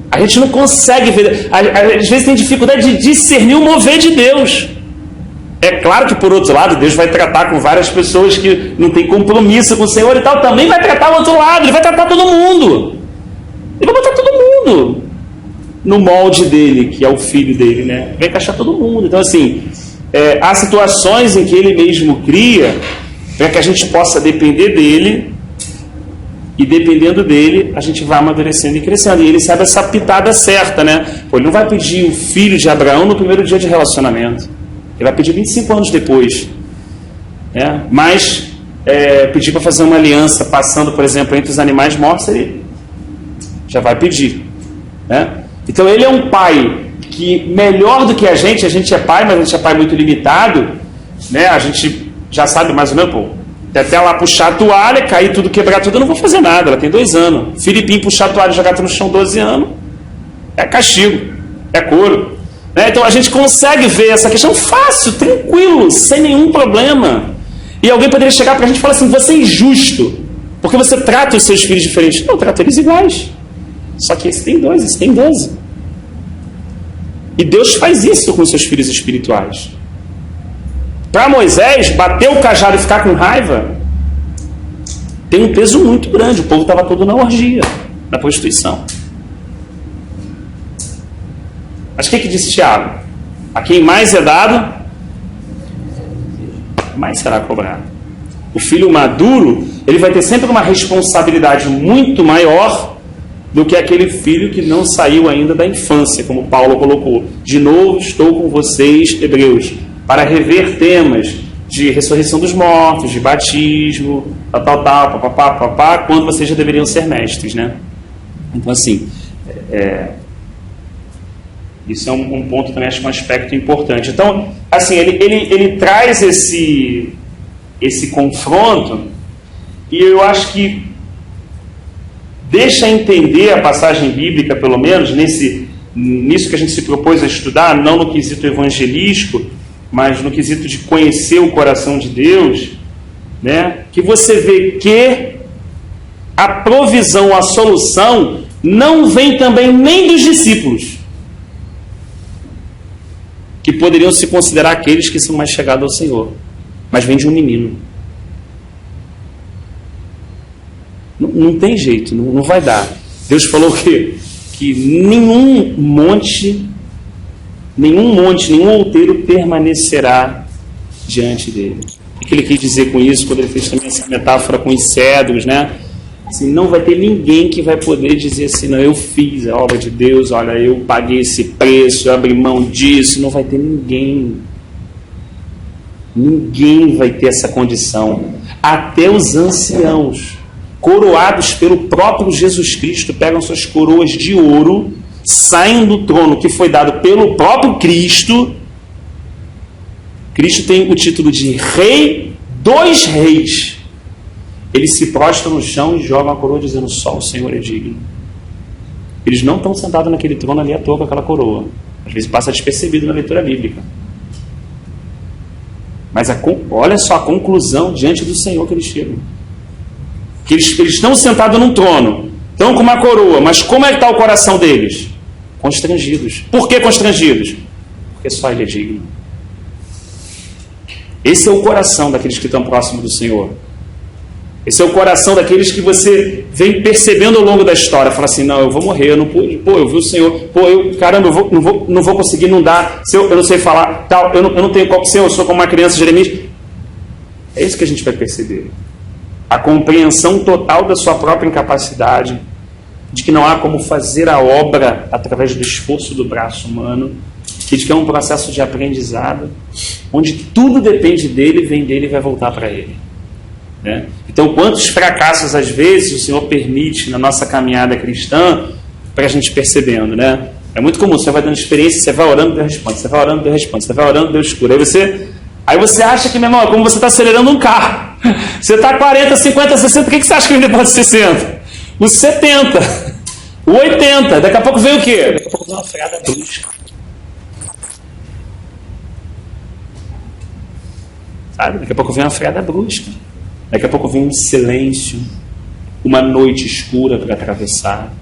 A gente não consegue ver, às vezes tem dificuldade de discernir o mover de Deus. É claro que por outro lado Deus vai tratar com várias pessoas que não têm compromisso com o Senhor e tal, também vai tratar o outro lado, Ele vai tratar todo mundo. Ele vai botar todo mundo no molde dele, que é o filho dele, né? Vai encaixar todo mundo. Então assim, há situações em que Ele mesmo cria para que a gente possa depender dele, e dependendo dele, a gente vai amadurecendo e crescendo. E ele sabe essa pitada certa, né? Pô, ele não vai pedir o filho de Abraão no primeiro dia de relacionamento. Ele vai pedir 25 anos depois. Né? Mas pedir para fazer uma aliança, passando, por exemplo, entre os animais mortos, ele já vai pedir. Né? Então ele é um pai que, melhor do que a gente é pai, mas a gente é pai muito limitado, né? A gente já sabe mais ou menos, pô, até lá puxar a toalha, cair tudo, quebrar tudo, eu não vou fazer nada. Ela tem 2 anos. Filipinho puxar a toalha e jogar tudo no chão 12 anos, é castigo, é couro. Né? Então a gente consegue ver essa questão fácil, tranquilo, sem nenhum problema. E alguém poderia chegar para a gente e falar assim, você é injusto, porque você trata os seus filhos diferentes. Não, eu trato eles iguais. Só que esse tem 2, esse tem 12. E Deus faz isso com os seus filhos espirituais. Para Moisés, bater o cajado e ficar com raiva tem um peso muito grande. O povo estava todo na orgia, na prostituição. Mas o que disse Tiago? A quem mais é dado, mais será cobrado. O filho maduro, ele vai ter sempre uma responsabilidade muito maior do que aquele filho que não saiu ainda da infância, como Paulo colocou. De novo estou com vocês, hebreus, para rever temas de ressurreição dos mortos, de batismo, papapá, quando vocês já deveriam ser mestres, né? Então, assim, isso é um ponto também, acho que um aspecto importante. Então, assim, ele traz esse confronto, e eu acho que deixa entender a passagem bíblica, pelo menos, nisso que a gente se propôs a estudar, não no quesito evangelístico, mas no quesito de conhecer o coração de Deus, né? Que você vê que a provisão, a solução, não vem também nem dos discípulos, que poderiam se considerar aqueles que são mais chegados ao Senhor, mas vem de um menino. Não tem jeito, não vai dar. Deus falou que nenhum monte, nenhum outeiro permanecerá diante dele. O que ele quis dizer com isso, quando ele fez também essa metáfora com os cedros, né? Assim, não vai ter ninguém que vai poder dizer assim, não, eu fiz a obra de Deus, olha, eu paguei esse preço, eu abri mão disso. Não vai ter ninguém. Ninguém vai ter essa condição. Até os anciãos, coroados pelo próprio Jesus Cristo, pegam suas coroas de ouro, saem do trono que foi dado pelo próprio Cristo. Cristo tem o título de Rei dos Reis. Eles se prostram no chão e jogam a coroa dizendo, só o Senhor é digno. Eles não estão sentados naquele trono ali à toa com aquela coroa. Às vezes passa despercebido na leitura bíblica. Mas olha só a conclusão diante do Senhor que eles chegam. Que eles estão sentados num trono, estão com uma coroa, mas como é que está o coração deles? Constrangidos. Por que constrangidos? Porque só Ele é digno. Esse é o coração daqueles que estão próximos do Senhor. Esse é o coração daqueles que você vem percebendo ao longo da história. Fala assim, não, eu vou morrer, eu não pude. Pô, eu vi o Senhor. Pô, caramba, eu não vou conseguir, não dá. Eu não sei falar, tal, eu não tenho qual ser, eu sou como uma criança, Jeremias. É isso que a gente vai perceber. A compreensão total da sua própria incapacidade, de que não há como fazer a obra através do esforço do braço humano, e de que é um processo de aprendizado, onde tudo depende dele, vem dele e vai voltar para ele. Né? Então, quantos fracassos às vezes o Senhor permite na nossa caminhada cristã para a gente percebendo, né? É muito comum, você vai dando experiência, você vai orando, Deus responde, você vai orando, Deus responde, você vai orando, Deus cura. Aí você acha que, meu irmão, é como você está acelerando um carro. Você está 40, 50, 60, o que você acha que vem depois de 60? Os 70, o 80, daqui a pouco vem o quê? Daqui a pouco vem uma freada brusca. Sabe? Daqui a pouco vem uma freada brusca. Daqui a pouco vem um silêncio, uma noite escura para atravessar.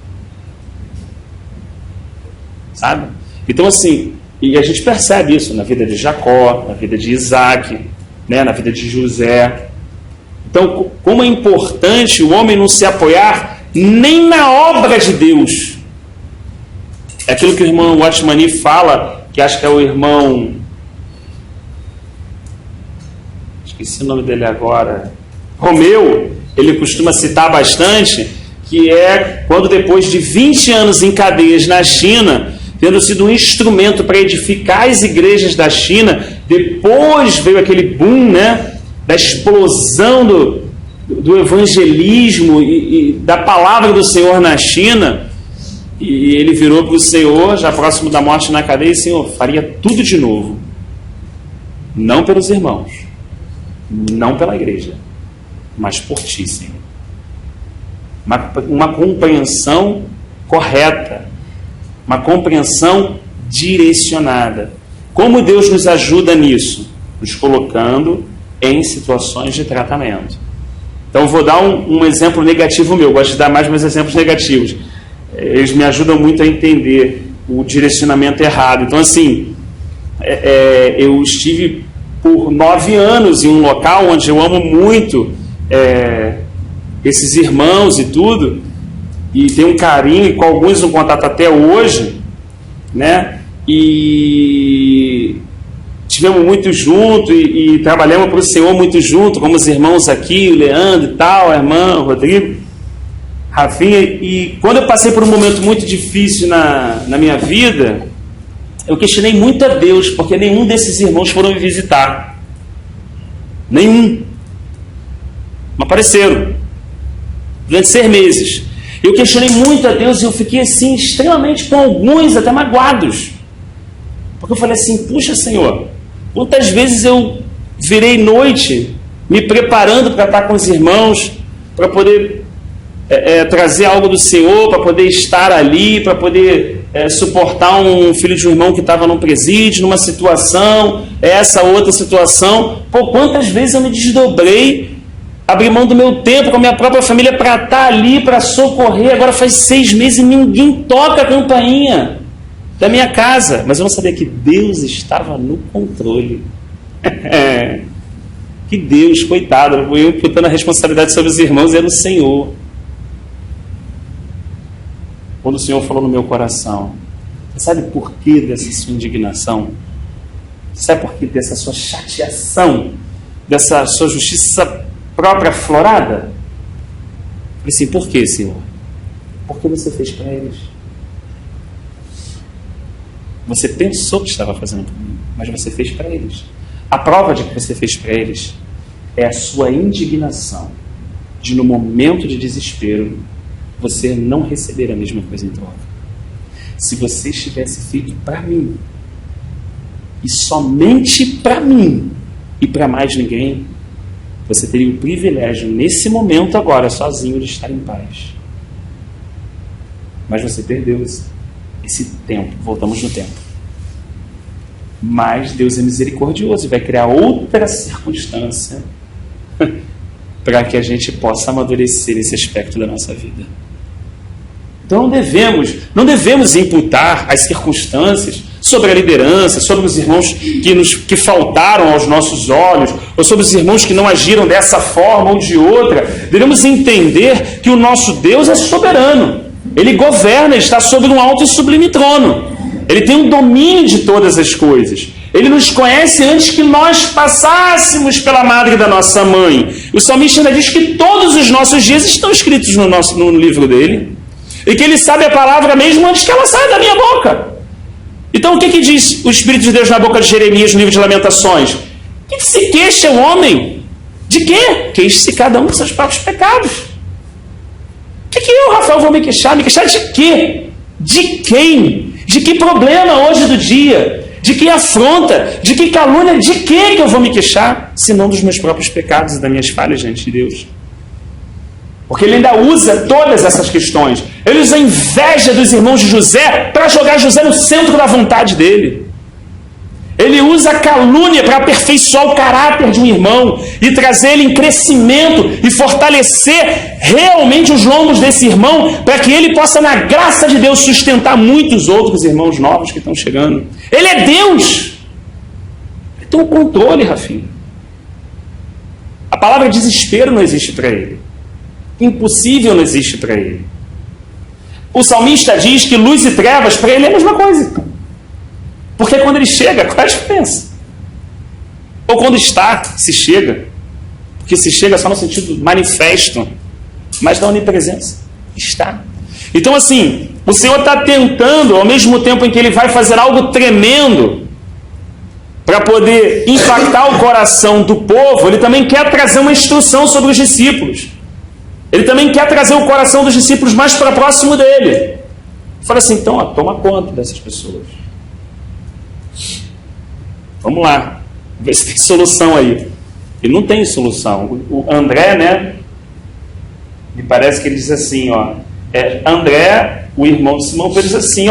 Sabe? Então, assim, e a gente percebe isso na vida de Jacó, na vida de Isaac, né, na vida de José. Então, como é importante o homem não se apoiar nem na obra de Deus. É aquilo que o irmão Watchmani fala, que acho que é o irmão... Esqueci o nome dele agora... Romeu, ele costuma citar bastante, que é quando depois de 20 anos em cadeias na China, tendo sido um instrumento para edificar as igrejas da China, depois veio aquele boom, né, da explosão do evangelismo e da palavra do Senhor na China, e ele virou para o Senhor, já próximo da morte na cadeia, e Senhor, faria tudo de novo. Não pelos irmãos, não pela igreja, mas por ti, Senhor. Uma compreensão correta, uma compreensão direcionada. Como Deus nos ajuda nisso? Nos colocando em situações de tratamento. Então, vou dar um exemplo negativo meu. Eu gosto de dar mais meus exemplos negativos. Eles me ajudam muito a entender o direcionamento errado. Então, assim, eu estive por 9 anos em um local onde eu amo muito esses irmãos e tudo, e tenho um carinho, e com alguns um contato até hoje, né? E tivemos muito junto e trabalhamos para o Senhor muito junto, como os irmãos aqui, o Leandro e tal, a irmã, o Rodrigo, Rafinha. E quando eu passei por um momento muito difícil na minha vida, eu questionei muito a Deus, porque nenhum desses irmãos foram me visitar. Nenhum. Não apareceram. Durante 6 meses. Eu questionei muito a Deus e eu fiquei assim, extremamente, com alguns até magoados. Porque eu falei assim, puxa, Senhor, quantas vezes eu virei noite me preparando para estar com os irmãos, para poder trazer algo do Senhor, para poder estar ali, para poder suportar um filho de um irmão que estava num presídio, numa situação, essa outra situação. Pô, quantas vezes eu me desdobrei, abri mão do meu tempo com a minha própria família para estar ali, para socorrer. Agora faz 6 meses e ninguém toca a campainha da minha casa. Mas eu não sabia que Deus estava no controle. Que Deus, coitado, eu imputando a responsabilidade sobre os irmãos, era o Senhor. Quando o Senhor falou no meu coração, você sabe por que dessa sua indignação? Você sabe por que dessa sua chateação, dessa sua justiça própria aflorada? Eu falei assim, por que, Senhor? Porque você fez para eles. Você pensou que estava fazendo para mim, mas você fez para eles. A prova de que você fez para eles é a sua indignação de, no momento de desespero, você não receber a mesma coisa em troca. Se você tivesse feito para mim, e somente para mim, e para mais ninguém, você teria o privilégio, nesse momento agora, sozinho, de estar em paz. Mas você perdeu esse tempo. Voltamos no tempo. Mas Deus é misericordioso e vai criar outra circunstância para que a gente possa amadurecer esse aspecto da nossa vida. Então não devemos imputar as circunstâncias sobre a liderança, sobre os irmãos que faltaram aos nossos olhos, ou sobre os irmãos que não agiram dessa forma ou de outra. Devemos entender que o nosso Deus é soberano. Ele governa, ele está sobre um alto e sublime trono. Ele tem um domínio de todas as coisas. Ele nos conhece antes que nós passássemos pela madre da nossa mãe. O salmista ainda diz que todos os nossos dias estão escritos no livro dele. E que ele sabe a palavra mesmo antes que ela saia da minha boca. Então o que diz o Espírito de Deus na boca de Jeremias no livro de Lamentações? Que se queixa o homem? De quê? Queixe-se cada um dos seus próprios pecados. O que eu, Rafael, vou me queixar? Me queixar de quê? De quem? De que problema hoje do dia? De que afronta? De que calúnia? De que eu vou me queixar? Senão dos meus próprios pecados e das minhas falhas diante de Deus. Porque ele ainda usa todas essas questões. Ele usa a inveja dos irmãos de José para jogar José no centro da vontade dele. Ele usa a calúnia para aperfeiçoar o caráter de um irmão e trazer ele em crescimento e fortalecer realmente os lombos desse irmão para que ele possa, na graça de Deus, sustentar muitos outros irmãos novos que estão chegando. Ele é Deus. Ele tem um controle, Rafinha. A palavra desespero não existe para ele. Impossível não existe para ele. O salmista diz que luz e trevas para ele é a mesma coisa. Porque quando ele chega, qual é a diferença? Ou quando está, se chega. Porque se chega só no sentido manifesto, mas da onipresença. Está. Então assim, o Senhor está tentando, ao mesmo tempo em que Ele vai fazer algo tremendo para poder impactar o coração do povo, Ele também quer trazer uma instrução sobre os discípulos. Ele também quer trazer o coração dos discípulos mais para próximo dele. Fala assim, então, toma conta dessas pessoas. Vamos lá, ver se tem solução aí. E não tem solução. O André, né? Me parece que ele diz assim, André, o irmão de Simão Pedro, diz assim,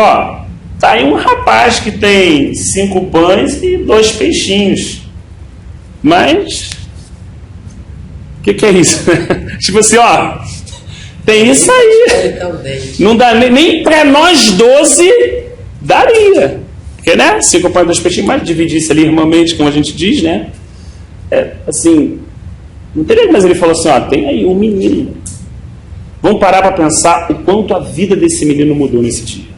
tá aí um rapaz que tem 5 pães e 2 peixinhos. Mas o que é isso? Tipo assim, tem isso aí. Não dá nem para nós 12 daria. Porque, né? 5 pães e 2 peixinhos, mas dividisse ali irmãmente, como a gente diz, né? Assim, não teria, mas ele falou assim, tem aí um menino. Vamos parar para pensar o quanto a vida desse menino mudou nesse dia.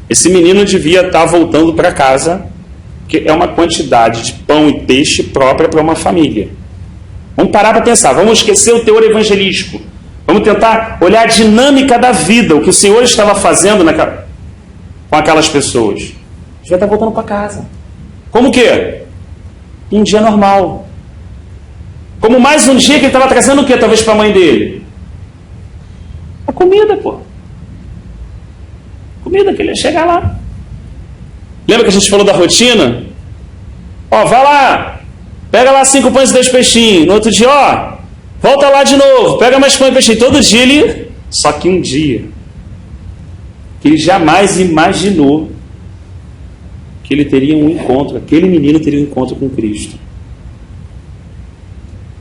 Esse menino devia estar voltando para casa, que é uma quantidade de pão e peixe própria para uma família. Vamos parar para pensar, vamos esquecer o teor evangelístico. Vamos tentar olhar a dinâmica da vida, o que o Senhor estava fazendo com aquelas pessoas. Já está voltando para casa. Como que? Um dia normal. Como mais um dia que ele estava trazendo o que talvez para a mãe dele? A comida, pô. Comida que ele ia chegar lá. Lembra que a gente falou da rotina? Vai lá, pega lá 5 pães e 2 peixinhos. No outro dia, volta lá de novo, pega mais pães e peixinhos. Todo dia ele... Só que um dia que ele jamais imaginou que ele teria um encontro, aquele menino teria um encontro com Cristo.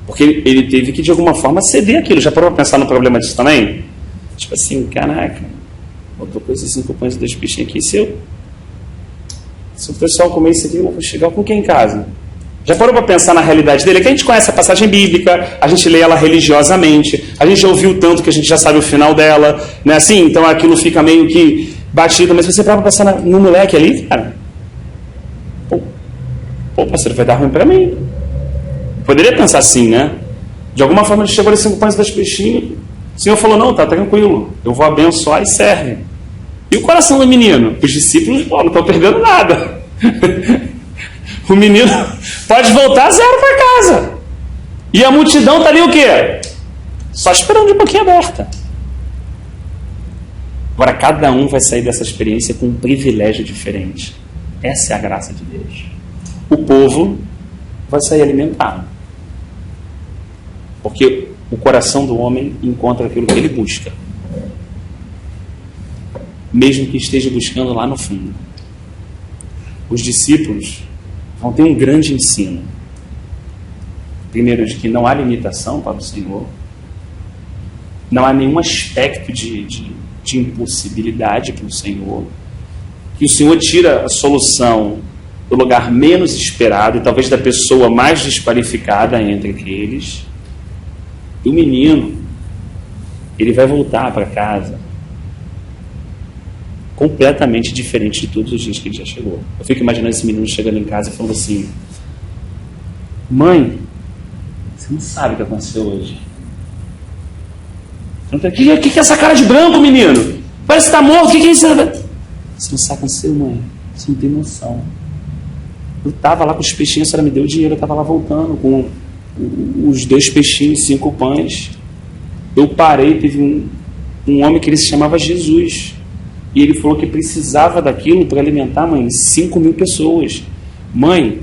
Porque ele teve que, de alguma forma, ceder aquilo. Já parou para pensar no problema disso também? Tipo assim, caraca, botou com esses 5 pães e 2 peixinhos aqui, se o pessoal comer isso aqui, eu vou chegar com quem em casa? Já parou para pensar na realidade dele? É que a gente conhece a passagem bíblica, a gente lê ela religiosamente, a gente já ouviu tanto que a gente já sabe o final dela, né? Assim, então aquilo fica meio que batido, mas você para pensar no moleque ali, cara, pô, parceiro, vai dar ruim para mim. Poderia pensar assim, né? De alguma forma ele chegou ali 5 pães e 2 peixinhos, o Senhor falou, não, tá tranquilo, eu vou abençoar e serve. E o coração do menino? Os discípulos, não estão perdendo nada. O menino pode voltar 0 para casa. E a multidão está ali o quê? Só esperando de boquinha aberta. Agora, cada um vai sair dessa experiência com um privilégio diferente. Essa é a graça de Deus. O povo vai sair alimentado. Porque o coração do homem encontra aquilo que ele busca. Mesmo que esteja buscando lá no fundo. Os discípulos vão ter um grande ensino. primeiro, de que não há limitação para o Senhor, não há nenhum aspecto de impossibilidade para o Senhor, que o Senhor tira a solução do lugar menos esperado e talvez da pessoa mais desqualificada entre aqueles. E o menino, ele vai voltar para casa completamente diferente de todos os dias que ele já chegou. Eu fico imaginando esse menino chegando em casa e falando assim: mãe, você não sabe o que aconteceu hoje. O que é essa cara de branco, menino? Parece que está morto, o que é isso? Você não sabe o que aconteceu, mãe. Você não tem noção. Eu estava lá com os peixinhos, a senhora me deu dinheiro, eu estava lá voltando com os 2 peixinhos, 5 pães. Eu parei, teve um homem que ele se chamava Jesus. E ele falou que precisava daquilo para alimentar, mãe, 5.000 pessoas. Mãe,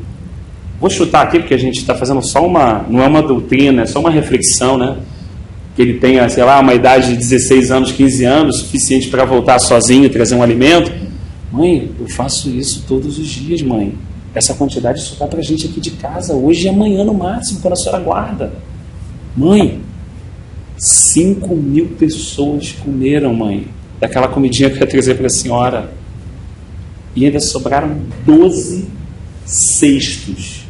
vou chutar aqui, porque a gente está fazendo só não é uma doutrina, é só uma reflexão, né? Que ele tenha, sei lá, uma idade de 16 anos, 15 anos, suficiente para voltar sozinho e trazer um alimento. Mãe, eu faço isso todos os dias, mãe. Essa quantidade só está para a gente aqui de casa, hoje e amanhã no máximo, quando a senhora guarda. Mãe, 5.000 pessoas comeram, mãe, daquela comidinha que eu ia trazer para a senhora. E ainda sobraram 12 cestos.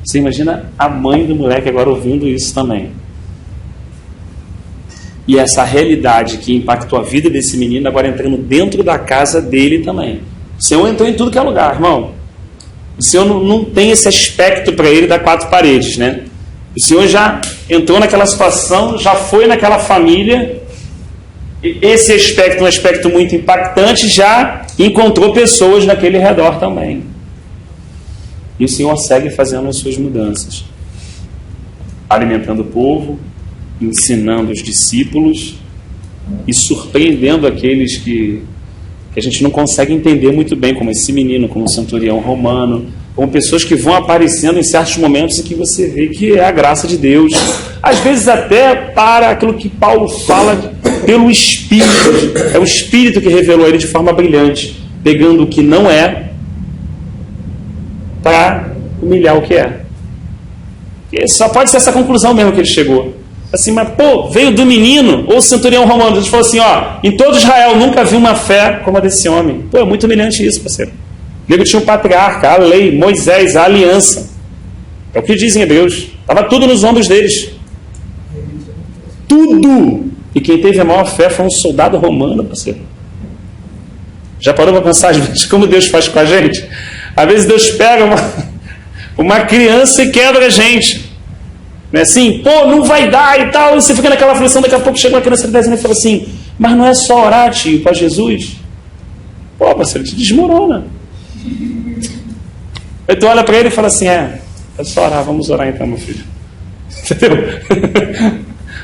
Você imagina a mãe do moleque agora ouvindo isso também. E essa realidade que impactou a vida desse menino agora entrando dentro da casa dele também. O Senhor entrou em tudo que é lugar, irmão. O Senhor não tem esse aspecto para ele das 4 paredes, né? O Senhor já entrou naquela situação, já foi naquela família. Esse aspecto, um aspecto muito impactante, já encontrou pessoas naquele redor também. E o Senhor segue fazendo as suas mudanças, alimentando o povo, ensinando os discípulos e surpreendendo aqueles que a gente não consegue entender muito bem, como esse menino, como o centurião romano, como pessoas que vão aparecendo em certos momentos e que você vê que é a graça de Deus. Às vezes até para aquilo que Paulo fala pelo Espírito. É o Espírito que revelou ele de forma brilhante, pegando o que não é para humilhar o que é. E só pode ser essa conclusão mesmo que ele chegou. Assim, mas veio do menino, ou o centurião romano, a gente falou assim, em todo Israel nunca vi uma fé como a desse homem. É muito humilhante isso, parceiro. O nego tinha um patriarca, a lei, Moisés, a aliança. É o que dizem Hebreus. Estava tudo nos ombros deles. Tudo! E quem teve a maior fé foi um soldado romano, parceiro. Já parou para pensar às vezes como Deus faz com a gente? Às vezes Deus pega uma criança e quebra a gente. Não é assim? Não vai dar e tal. E você fica naquela aflição, daqui a pouco chega uma criança de 10 anos e fala assim, mas não é só orar, tio, para Jesus? Parceiro, te desmorona. Aí tu olha para ele e fala assim, é só orar, vamos orar então, meu filho. Entendeu?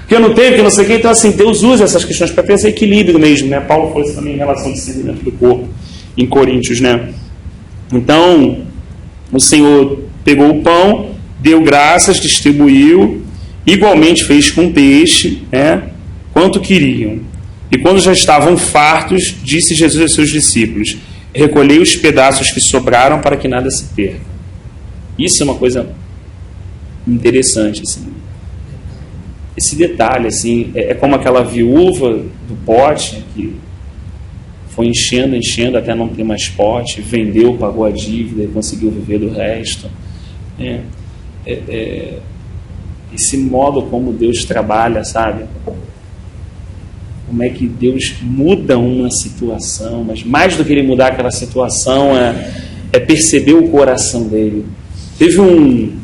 Porque não tem, porque não sei o que. Então assim, Deus usa essas questões para ter esse equilíbrio mesmo, né? Paulo falou isso também em relação ao discernimento do corpo, em Coríntios, né? Então, o Senhor pegou o pão, deu graças, distribuiu, igualmente fez com peixe, né? Quanto queriam. E quando já estavam fartos, disse Jesus aos seus discípulos, recolhei os pedaços que sobraram para que nada se perca. Isso é uma coisa interessante, assim. Esse detalhe, assim, é como aquela viúva do pote que foi enchendo até não ter mais pote, vendeu, pagou a dívida e conseguiu viver do resto. Esse modo como Deus trabalha, sabe? Como é que Deus muda uma situação, mas mais do que Ele mudar aquela situação é perceber o coração dele. Teve um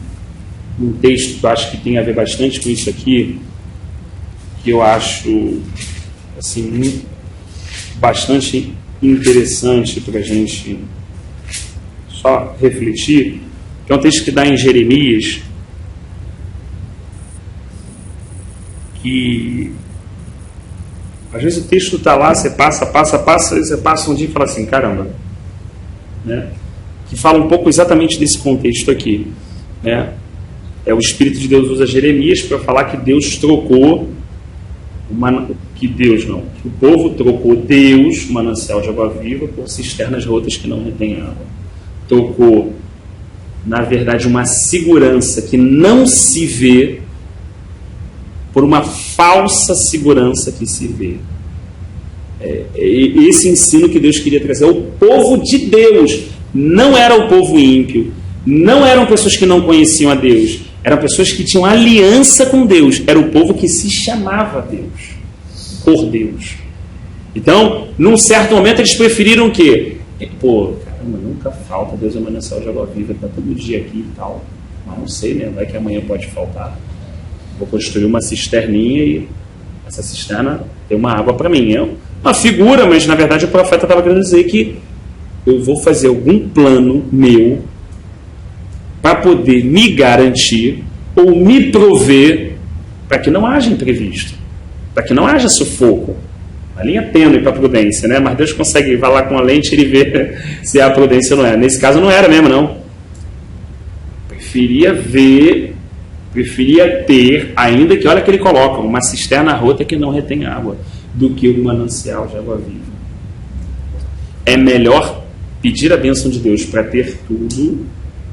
texto que eu acho que tem a ver bastante com isso aqui, que eu acho assim, bastante interessante para a gente só refletir, que é um texto que dá em Jeremias, que às vezes o texto está lá, você passa, você passa um dia e fala assim, caramba, né? Que fala um pouco exatamente desse contexto aqui, né? O Espírito de Deus usa Jeremias para falar que Deus trocou, que o povo trocou Deus, manancial de água viva, por cisternas rotas que não retêm água. Trocou na verdade, uma segurança que não se vê por uma falsa segurança que se vê. Esse ensino que Deus queria trazer. O povo de Deus não era o povo ímpio, não eram pessoas que não conheciam a Deus, eram pessoas que tinham aliança com Deus, era o povo que se chamava Deus, por Deus. Então, num certo momento, eles preferiram o quê? Pô, caramba, nunca falta, Deus é o manancial de água viva, está todo dia aqui e tal. Mas não sei, né? Vai que amanhã pode faltar. Vou construir uma cisterninha e essa cisterna tem uma água para mim. É uma figura, mas na verdade o profeta estava querendo dizer que eu vou fazer algum plano meu para poder me garantir ou me prover para que não haja imprevisto, para que não haja sufoco. A linha tênue para a prudência, né? Mas Deus consegue, vai lá com a lente e ele vê se é a prudência ou não é. Nesse caso não era mesmo, não. Preferia ter, ainda que, olha que ele coloca, uma cisterna rota que não retém água, do que um manancial de água viva. É melhor pedir a bênção de Deus para ter tudo,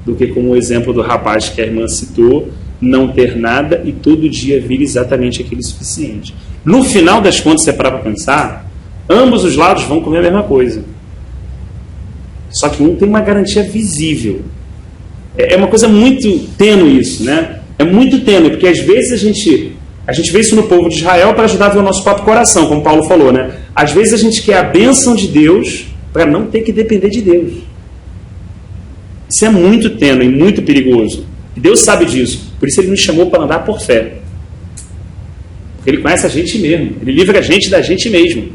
do que, como o exemplo do rapaz que a irmã citou, não ter nada e todo dia vir exatamente aquele suficiente. No final das contas, se é para pensar, ambos os lados vão comer a mesma coisa. Só que um tem uma garantia visível. É uma coisa muito tênue isso, né? É muito tênue, porque às vezes a gente vê isso no povo de Israel para ajudar a ver o nosso próprio coração, como Paulo falou, né? Às vezes a gente quer a bênção de Deus para não ter que depender de Deus. Isso é muito tênue e muito perigoso. E Deus sabe disso. Por isso Ele nos chamou para andar por fé. Porque Ele conhece a gente mesmo. Ele livra a gente da gente mesmo.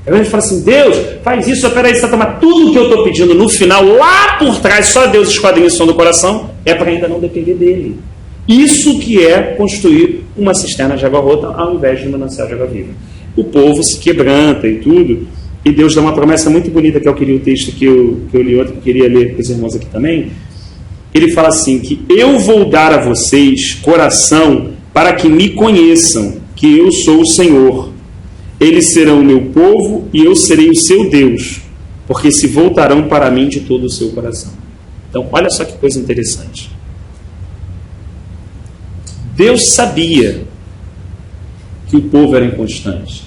Aí a gente fala assim, Deus, faz isso, peraí, você vai tomar tudo o que eu estou pedindo no final, lá por trás, só Deus esquadrinha o som do coração, é para ainda não depender dEle. Isso que é construir uma cisterna de água rota ao invés de um manancial de água viva. O povo se quebranta e tudo, e Deus dá uma promessa muito bonita, que eu queria o texto que eu li outro, que eu queria ler para os irmãos aqui também. Ele fala assim, que eu vou dar a vocês coração para que me conheçam, que eu sou o Senhor. Eles serão o meu povo e eu serei o seu Deus, porque se voltarão para mim de todo o seu coração. Então, olha só que coisa interessante. Deus sabia que o povo era inconstante.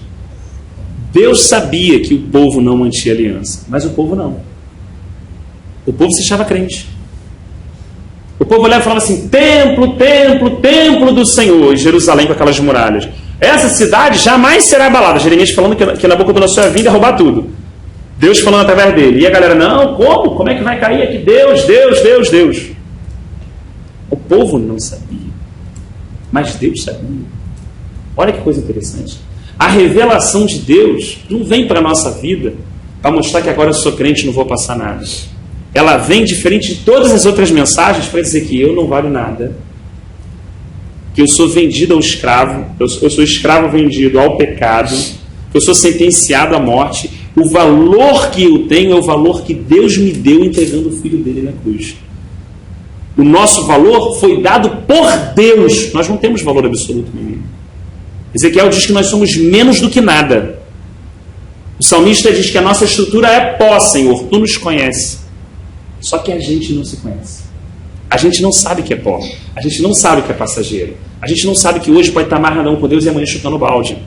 Deus sabia que o povo não mantinha aliança, mas o povo não. O povo se achava crente. O povo olhava e falava assim, templo, templo, templo do Senhor, em Jerusalém com aquelas muralhas. Essa cidade jamais será abalada. Jeremias falando que Nabucodonosor ia vir e roubar tudo. Deus falando através dele. E a galera, não, como? Como é que vai cair aqui? Deus, Deus, Deus, Deus. O povo não sabia. Mas Deus sabia. Olha que coisa interessante. A revelação de Deus não vem para a nossa vida para mostrar que agora eu sou crente e não vou passar nada. Ela vem diferente de todas as outras mensagens para dizer que eu não valho nada, que eu sou vendido ao escravo, eu sou escravo vendido ao pecado, que eu sou sentenciado à morte. O valor que eu tenho é o valor que Deus me deu entregando o Filho dele na cruz. O nosso valor foi dado por Deus. Nós não temos valor absoluto nenhum. Ezequiel diz que nós somos menos do que nada. O salmista diz que a nossa estrutura é pó, Senhor, tu nos conheces. Só que a gente não se conhece. A gente não sabe que é pó. A gente não sabe que é passageiro. A gente não sabe que hoje pode estar amarradão com Deus e amanhã chutando balde.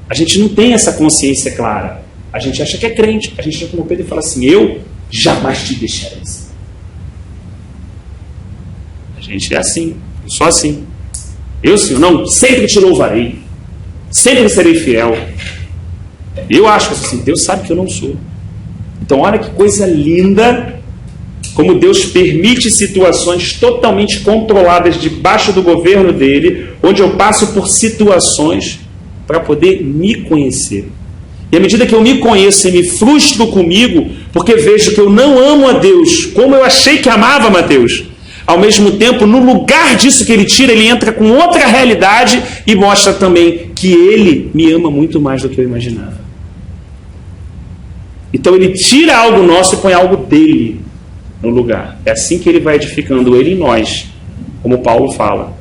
A gente não tem essa consciência clara. A gente acha que é crente. A gente acha como Pedro e fala assim, eu jamais te deixarei. A gente é assim. Eu sou assim. Eu, Senhor, não, sempre te louvarei. Sempre serei fiel. Eu acho que assim, Deus sabe que eu não sou. Então, olha que coisa linda como Deus permite situações totalmente controladas debaixo do governo dele, onde eu passo por situações para poder me conhecer. E à medida que eu me conheço e me frustro comigo, porque vejo que eu não amo a Deus como eu achei que amava a Deus, ao mesmo tempo, no lugar disso que ele tira, ele entra com outra realidade e mostra também que ele me ama muito mais do que eu imaginava. Então ele tira algo nosso e põe algo dele no lugar. É assim que ele vai edificando ele em nós, como Paulo fala,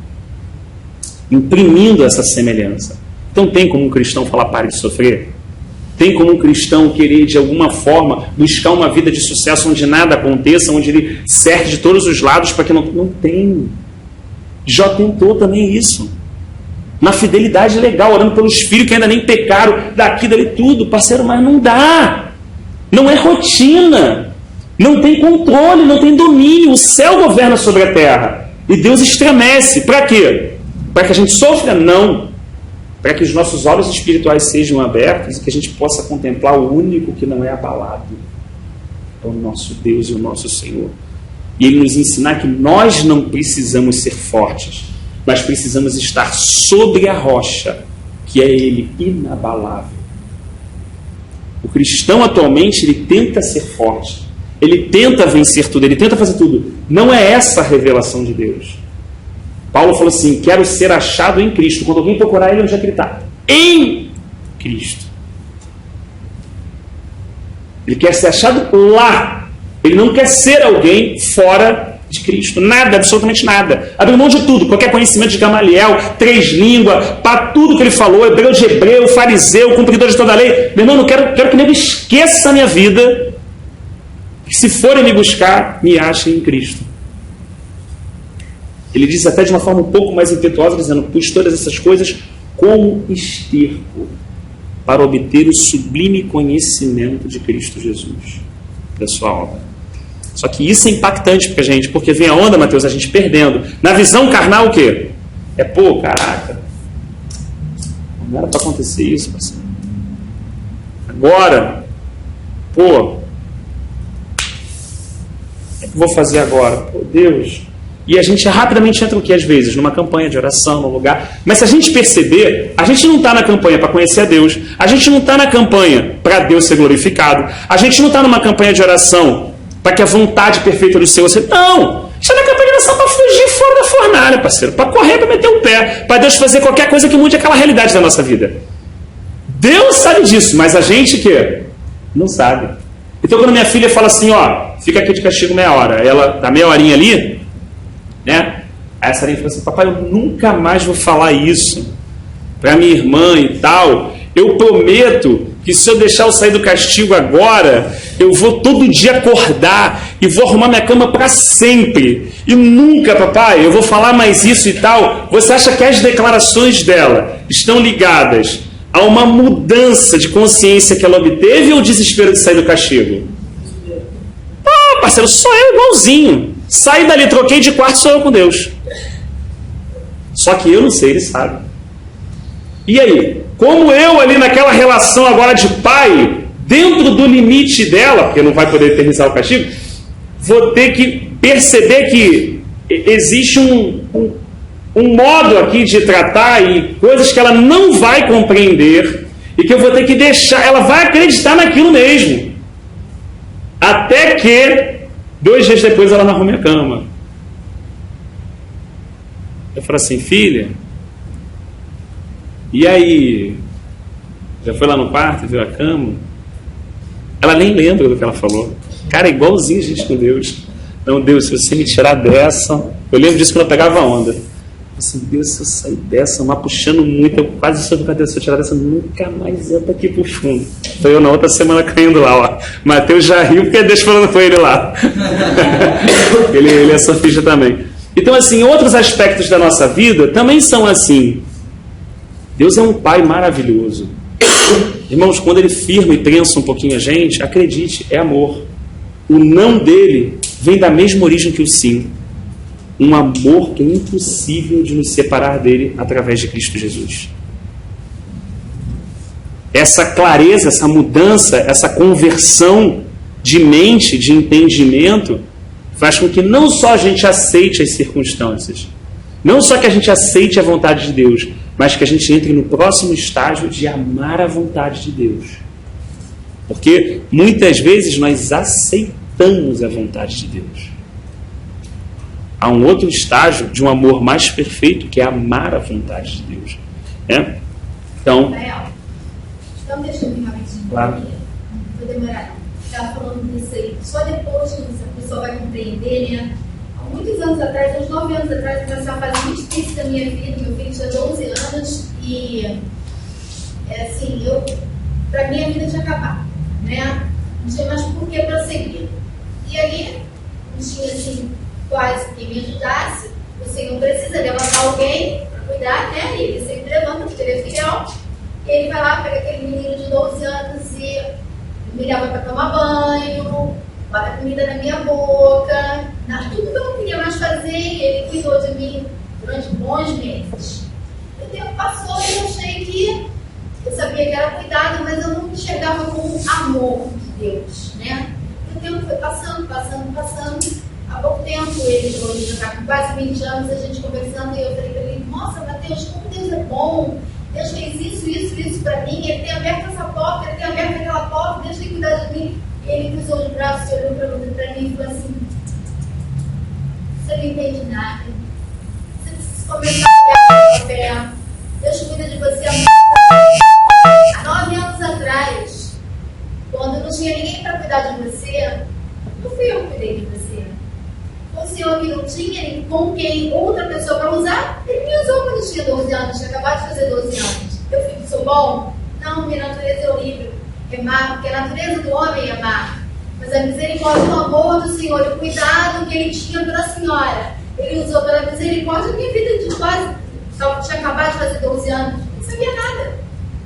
imprimindo essa semelhança. Então tem como um cristão falar pare de sofrer? Tem como um cristão querer, de alguma forma, buscar uma vida de sucesso onde nada aconteça, onde ele cerque de todos os lados para que não tem. Jó tentou também isso. Na fidelidade legal, orando pelos filhos que ainda nem pecaram, daqui, dali, tudo, parceiro, mas não dá. Não é rotina. Não tem controle, não tem domínio. O céu governa sobre a terra. E Deus estremece. Para quê? Para que a gente sofra? Não. Para que os nossos olhos espirituais sejam abertos e que a gente possa contemplar o único que não é abalado. É o nosso Deus e o nosso Senhor. E Ele nos ensinar que nós não precisamos ser fortes, mas precisamos estar sobre a rocha, que é Ele inabalável. O cristão atualmente, ele tenta ser forte, ele tenta vencer tudo, ele tenta fazer tudo. Não é essa a revelação de Deus. Paulo falou assim, quero ser achado em Cristo. Quando alguém procurar Ele, onde é que Ele está? Em Cristo. Ele quer ser achado lá. Ele não quer ser alguém fora de Cristo. Nada, absolutamente nada. Abriu mão de tudo. Qualquer conhecimento de Gamaliel, 3 línguas, para tudo que ele falou, hebreu de hebreu, fariseu, cumpridor de toda a lei. Meu irmão, não quero que nego esqueça a minha vida. Que se forem me buscar, me achem em Cristo. Ele diz até de uma forma um pouco mais impetuosa, dizendo, pus todas essas coisas como esterco para obter o sublime conhecimento de Cristo Jesus, da sua obra. Só que isso é impactante para a gente, porque vem a onda, Mateus, a gente perdendo. Na visão carnal, o quê? Pô, caraca, não era para acontecer isso, parceiro. Agora, pô, o que eu vou fazer agora? Pô, Deus... E a gente rapidamente entra o que às vezes? Numa campanha de oração, num lugar. Mas se a gente perceber, a gente não está na campanha para conhecer a Deus. A gente não está na campanha para Deus ser glorificado. A gente não está numa campanha de oração para que a vontade perfeita do Senhor seja... Não! Está na campanha de oração para fugir fora da fornalha, parceiro. Para correr, para meter o pé. Para Deus fazer qualquer coisa que mude aquela realidade da nossa vida. Deus sabe disso, mas a gente que não sabe. Então quando minha filha fala assim, ó, fica aqui de castigo meia hora. Ela tá meia horinha ali... Né? Aí a Sarinha falou assim, papai, eu nunca mais vou falar isso para minha irmã e tal. Eu prometo que se eu deixar eu sair do castigo agora, eu vou todo dia acordar e vou arrumar minha cama para sempre. E nunca, papai, eu vou falar mais isso e tal. Você acha que as declarações dela estão ligadas a uma mudança de consciência que ela obteve ou o desespero de sair do castigo? Ah, parceiro, sou eu igualzinho. Saí dali, troquei de quarto, sou eu com Deus. Só que eu não sei, Ele sabe. E aí? Como eu ali naquela relação agora de pai, dentro do limite dela, porque não vai poder eternizar o castigo, vou ter que perceber que existe um modo aqui de tratar e coisas que ela não vai compreender e que eu vou ter que deixar, ela vai acreditar naquilo mesmo. Até que 2 dias depois ela não arruma a cama. Eu falo assim, filha, e aí? Já foi lá no quarto, viu a cama? Ela nem lembra do que ela falou. Cara, é igualzinho a gente com Deus. Não, Deus, se você me tirar dessa... Eu lembro disso quando eu pegava onda. Assim, Deus, se eu sair dessa, uma puxando muito, eu quase soube que Deus, se eu tirar dessa, nunca mais entra aqui pro fundo. Então eu na outra semana caindo lá, ó. Mateus já riu porque Deus falando com ele lá. ele é sofista também. Então, assim, outros aspectos da nossa vida também são assim. Deus é um Pai maravilhoso. Irmãos, quando Ele firma e prensa um pouquinho a gente, acredite, é amor. O não dele vem da mesma origem que o sim. Um amor que é impossível de nos separar dele através de Cristo Jesus. Essa clareza, essa mudança, essa conversão de mente, de entendimento, faz com que não só a gente aceite as circunstâncias, não só que a gente aceite a vontade de Deus, mas que a gente entre no próximo estágio de amar a vontade de Deus. Porque muitas vezes nós aceitamos a vontade de Deus. Há um outro estágio de um amor mais perfeito, que é amar a vontade de Deus. Né? Então... Então, deixa eu vir rapidinho. Claro. Não vou demorar, não. Estava falando disso aí. Só depois que a pessoa vai compreender, né? Há muitos anos atrás, uns 9 anos atrás, começou a fase muito difícil da minha vida. Meu filho tinha 12 anos e, assim, eu para mim a vida tinha acabado, né? Não tinha mais por que prosseguir. E ali, não tinha assim, quase quem me ajudasse. O Senhor precisa levantar alguém para cuidar, né? E ele sempre levanta, porque ele é fiel. E ele vai lá, pega aquele menino de 12 anos e me leva para tomar banho, bota comida na minha boca, tudo que eu não queria mais fazer, e ele cuidou de mim durante bons meses. O tempo passou e eu achei que eu sabia que era cuidado, mas eu não enxergava como amor de Deus, né? E o tempo foi passando. Há pouco tempo, ele já está com quase 20 anos, a gente conversando, e eu falei para ele: nossa, Mateus, como Deus é bom, Deus fez isso para mim, ele tem aberto essa porta, ele tem aberto aquela porta, Deus tem cuidado de mim. E ele cruzou os braços, olhou para mim e falou assim: você não entende nada, você precisa começar a fé, Deus cuida de você há 9 anos atrás, quando não tinha ninguém para cuidar de você, não fui eu que cuidei de você. O Senhor que não tinha com quem outra pessoa para usar, ele me usou quando eu tinha 12 anos, tinha acabado de fazer 12 anos. Eu sou bom? Não, minha natureza é horrível. É má, porque a natureza do homem é má. Mas a misericórdia e o amor do Senhor, o cuidado que ele tinha pela senhora, ele usou pela misericórdia a minha vida de quase. Só tinha acabado de fazer 12 anos, não sabia nada.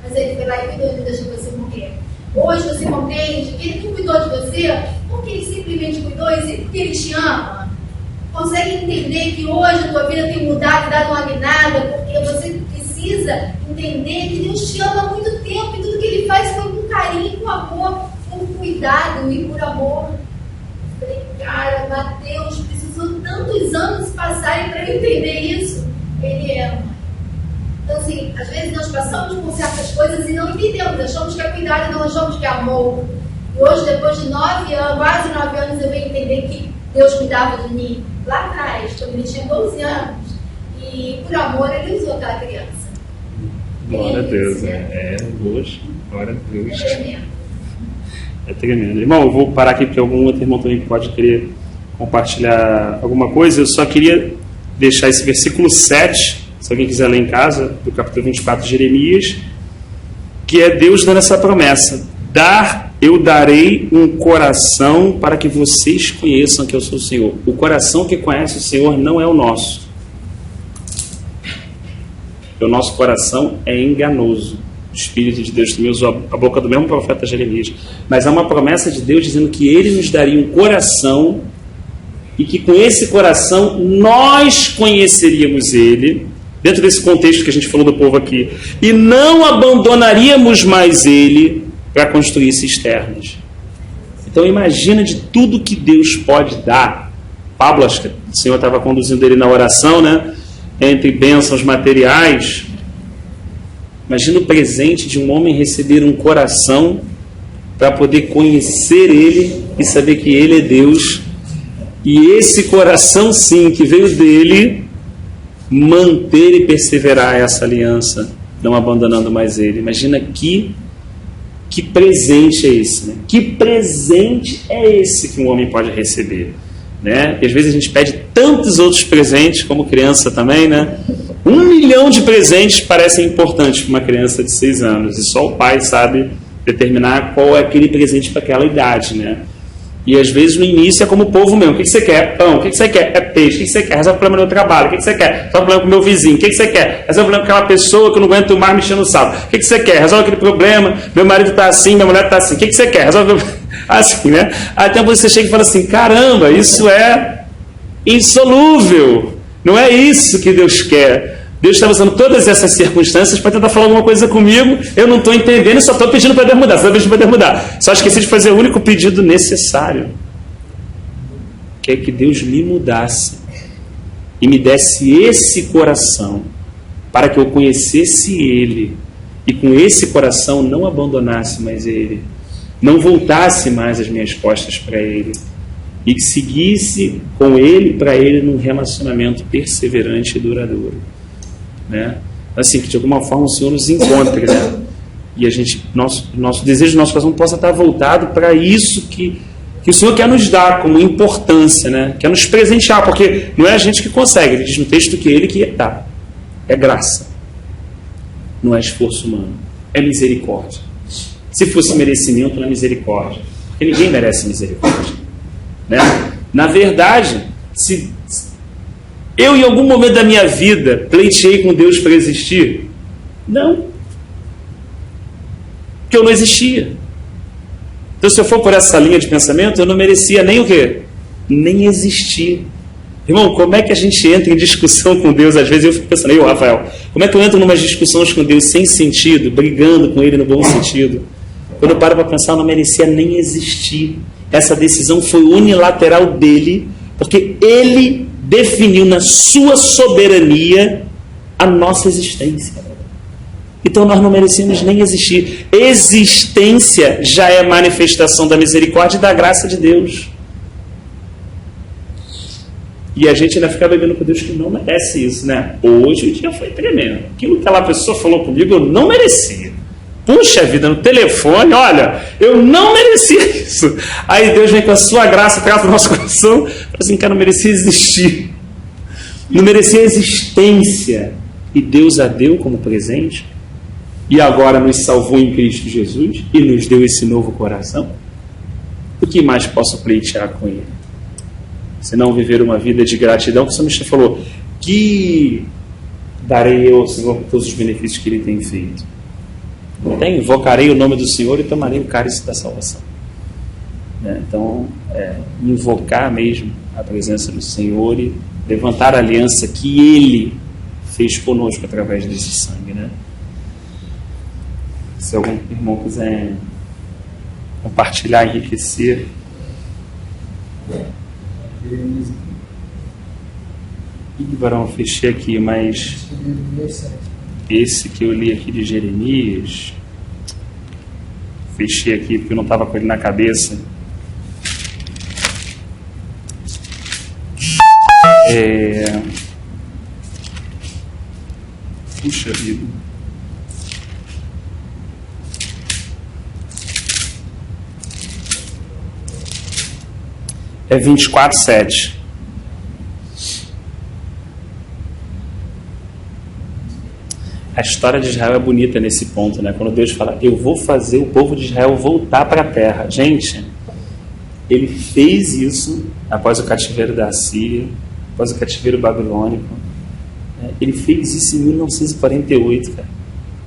Mas ele foi lá e cuidou e não deixou você morrer. Hoje você compreende que ele não cuidou de você porque ele simplesmente cuidou e sim porque ele te ama. Consegue entender que hoje a tua vida tem mudado e dado uma guinada, porque você precisa entender que Deus te ama há muito tempo e tudo que Ele faz foi com carinho, com amor, com cuidado e por amor. Eu falei: cara, Mateus precisou tantos anos passarem para eu entender isso. Ele ama. Então, assim, às vezes nós passamos por certas coisas e não entendemos, achamos que é cuidado e não achamos que é amor. E hoje, depois de 9 anos, quase 9 anos, eu venho entender que Deus cuidava de mim lá atrás, quando ele tinha 12 anos, e por amor ele usou aquela criança. Glória a Deus, hoje, glória a Deus. É tremendo. Irmão, eu vou parar aqui porque algum outro irmão também pode querer compartilhar alguma coisa. Eu só queria deixar esse versículo 7, se alguém quiser ler em casa, do capítulo 24 de Jeremias, que é Deus dando essa promessa: eu darei um coração para que vocês conheçam que eu sou o Senhor. O coração que conhece o Senhor não é o nosso. Porque o nosso coração é enganoso. O Espírito de Deus também usou a boca do mesmo profeta Jeremias. Mas há uma promessa de Deus dizendo que Ele nos daria um coração e que com esse coração nós conheceríamos Ele, dentro desse contexto que a gente falou do povo aqui, e não abandonaríamos mais Ele para construir cisternas. Então imagina de tudo que Deus pode dar. Pablo, acho que o Senhor estava conduzindo ele na oração, né? Entre bênçãos materiais. Imagina o presente de um homem receber um coração para poder conhecer Ele e saber que Ele é Deus. E esse coração, sim, que veio dele, manter e perseverar essa aliança, não abandonando mais Ele. Imagina que presente é esse, né? Que presente é esse que um homem pode receber, né? E às vezes a gente pede tantos outros presentes, como criança também, né? 1 milhão de presentes parecem importantes para uma criança de 6 anos, e só o pai sabe determinar qual é aquele presente para aquela idade, né? E às vezes no início é como o povo mesmo: o que você quer? Pão. O que você quer? É peixe. O que você quer? Resolve o problema do trabalho. O que você quer? Resolve o problema com o meu vizinho. O que você quer? Resolve o problema com aquela pessoa que eu não aguento mais mexendo no saco. O que você quer? Resolve aquele problema. Meu marido está assim, minha mulher está assim. O que você quer? Resolve assim, né? Até você chega e fala assim: caramba, isso é insolúvel. Não é isso que Deus quer. Deus está usando todas essas circunstâncias para tentar falar alguma coisa comigo. Eu não estou entendendo e só estou pedindo para Deus mudar. Só pedindo para Deus mudar. Só esqueci de fazer o único pedido necessário, que é que Deus me mudasse e me desse esse coração para que eu conhecesse Ele e com esse coração não abandonasse mais Ele, não voltasse mais as minhas costas para Ele e que seguisse com Ele, para Ele, num relacionamento perseverante e duradouro, né? Assim, que de alguma forma o Senhor nos encontre, né? E a gente, nosso desejo, nosso coração possa estar voltado para isso que o Senhor quer nos dar como importância, né? Quer nos presentear, porque não é a gente que consegue. Ele diz no texto que Ele que dá. É graça. Não é esforço humano. É misericórdia. se fosse merecimento na misericórdia, porque ninguém merece misericórdia, né? Na verdade, se eu em algum momento da minha vida pleiteei com Deus para existir, não, porque eu não existia. Então, se eu for por essa linha de pensamento, eu não merecia nem o quê? Nem existir. Irmão, como é que a gente entra em discussão com Deus? Às vezes eu fico pensando, Rafael, como é que eu entro em umas discussões com Deus sem sentido, brigando com Ele no bom sentido? Quando eu paro para pensar, eu não merecia nem existir. Essa decisão foi unilateral dele, porque Ele definiu na sua soberania a nossa existência. Então nós não merecemos nem existir. Existência já é manifestação da misericórdia e da graça de Deus. E a gente ainda fica bebendo com Deus que não merece isso, né? Hoje o dia foi tremendo. Aquilo que aquela pessoa falou comigo, eu não merecia. Puxa vida, no telefone, olha, eu não merecia isso. Aí Deus vem com a sua graça, trata o nosso coração, assim, cara, não merecia existir. Não merecia existência. E Deus a deu como presente. E agora nos salvou em Cristo Jesus e nos deu esse novo coração. O que mais posso pleitear com Ele? Se não viver uma vida de gratidão, que o Salmista falou, que darei eu ao Senhor por todos os benefícios que Ele tem feito. Até invocarei o nome do Senhor e tomarei o cálice da salvação. Então, invocar mesmo a presença do Senhor e levantar a aliança que Ele fez conosco através desse sangue, né? Se algum irmão quiser compartilhar, enriquecer. Ih, Barão, fechei aqui, mas esse que eu li aqui de Jeremias, fechei aqui porque eu não estava com ele na cabeça. Puxa vida. É 24:7. A história de Israel é bonita nesse ponto, né? Quando Deus fala, eu vou fazer o povo de Israel voltar para a terra. Gente, Ele fez isso após o cativeiro da Assíria, após o cativeiro babilônico. Ele fez isso em 1948, cara.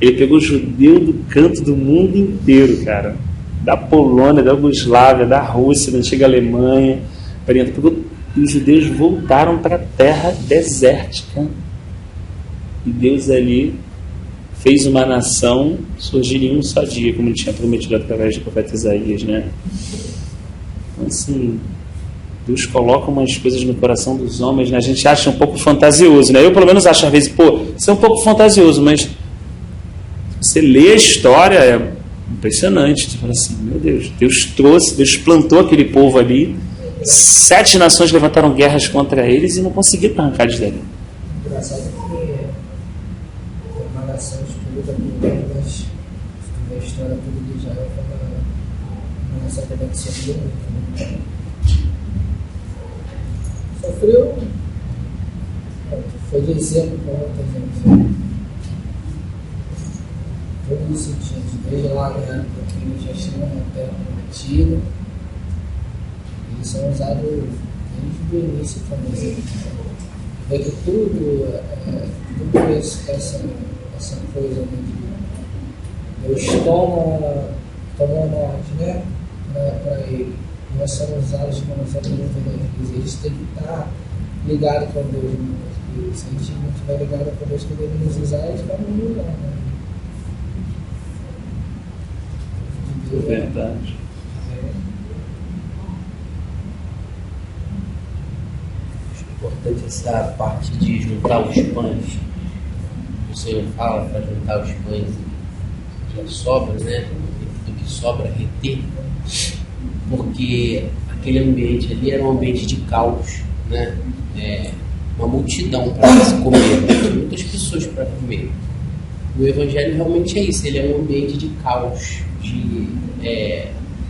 Ele pegou judeu do canto do mundo inteiro, cara. Da Polônia, da Iugoslávia, da Rússia, da antiga Alemanha. E os judeus voltaram para a terra desértica. E Deus ali fez uma nação surgir em um só dia, como Ele tinha prometido através do profeta Isaías, né? Então, assim, Deus coloca umas coisas no coração dos homens, né? A gente acha um pouco fantasioso, né? Eu, pelo menos, acho às vezes, isso é um pouco fantasioso, mas você lê a história, é impressionante. Você fala assim, meu Deus, Deus plantou aquele povo ali, 7 nações levantaram guerras contra eles e não conseguiram arrancar eles dali. Engraçado que uma nação escolhida por Deus, a história toda de Israel foi uma nação que deve ser muito, né? Sofreu, foi de exemplo para outras gente. Todos os sentidos, desde lá, né, porque eles já tinham uma terra prometida, eles são usados desde o início também. É que tudo essa coisa de Deus toma nós, né, para Ele. Nós somos usados como nós somos eles têm que estar ligados com Deus, né? Porque se a gente não estiver ligado com Deus, que Ele nos usar, eles vão nos usar, né? É verdade. É importante essa parte de juntar os pães. O Senhor fala para juntar os pães e as sobras, né? Do que sobra, reter. Porque aquele ambiente ali era um ambiente de caos, né? Uma multidão para se comer, tinha muitas pessoas para comer. O Evangelho realmente é isso, ele é um ambiente de caos,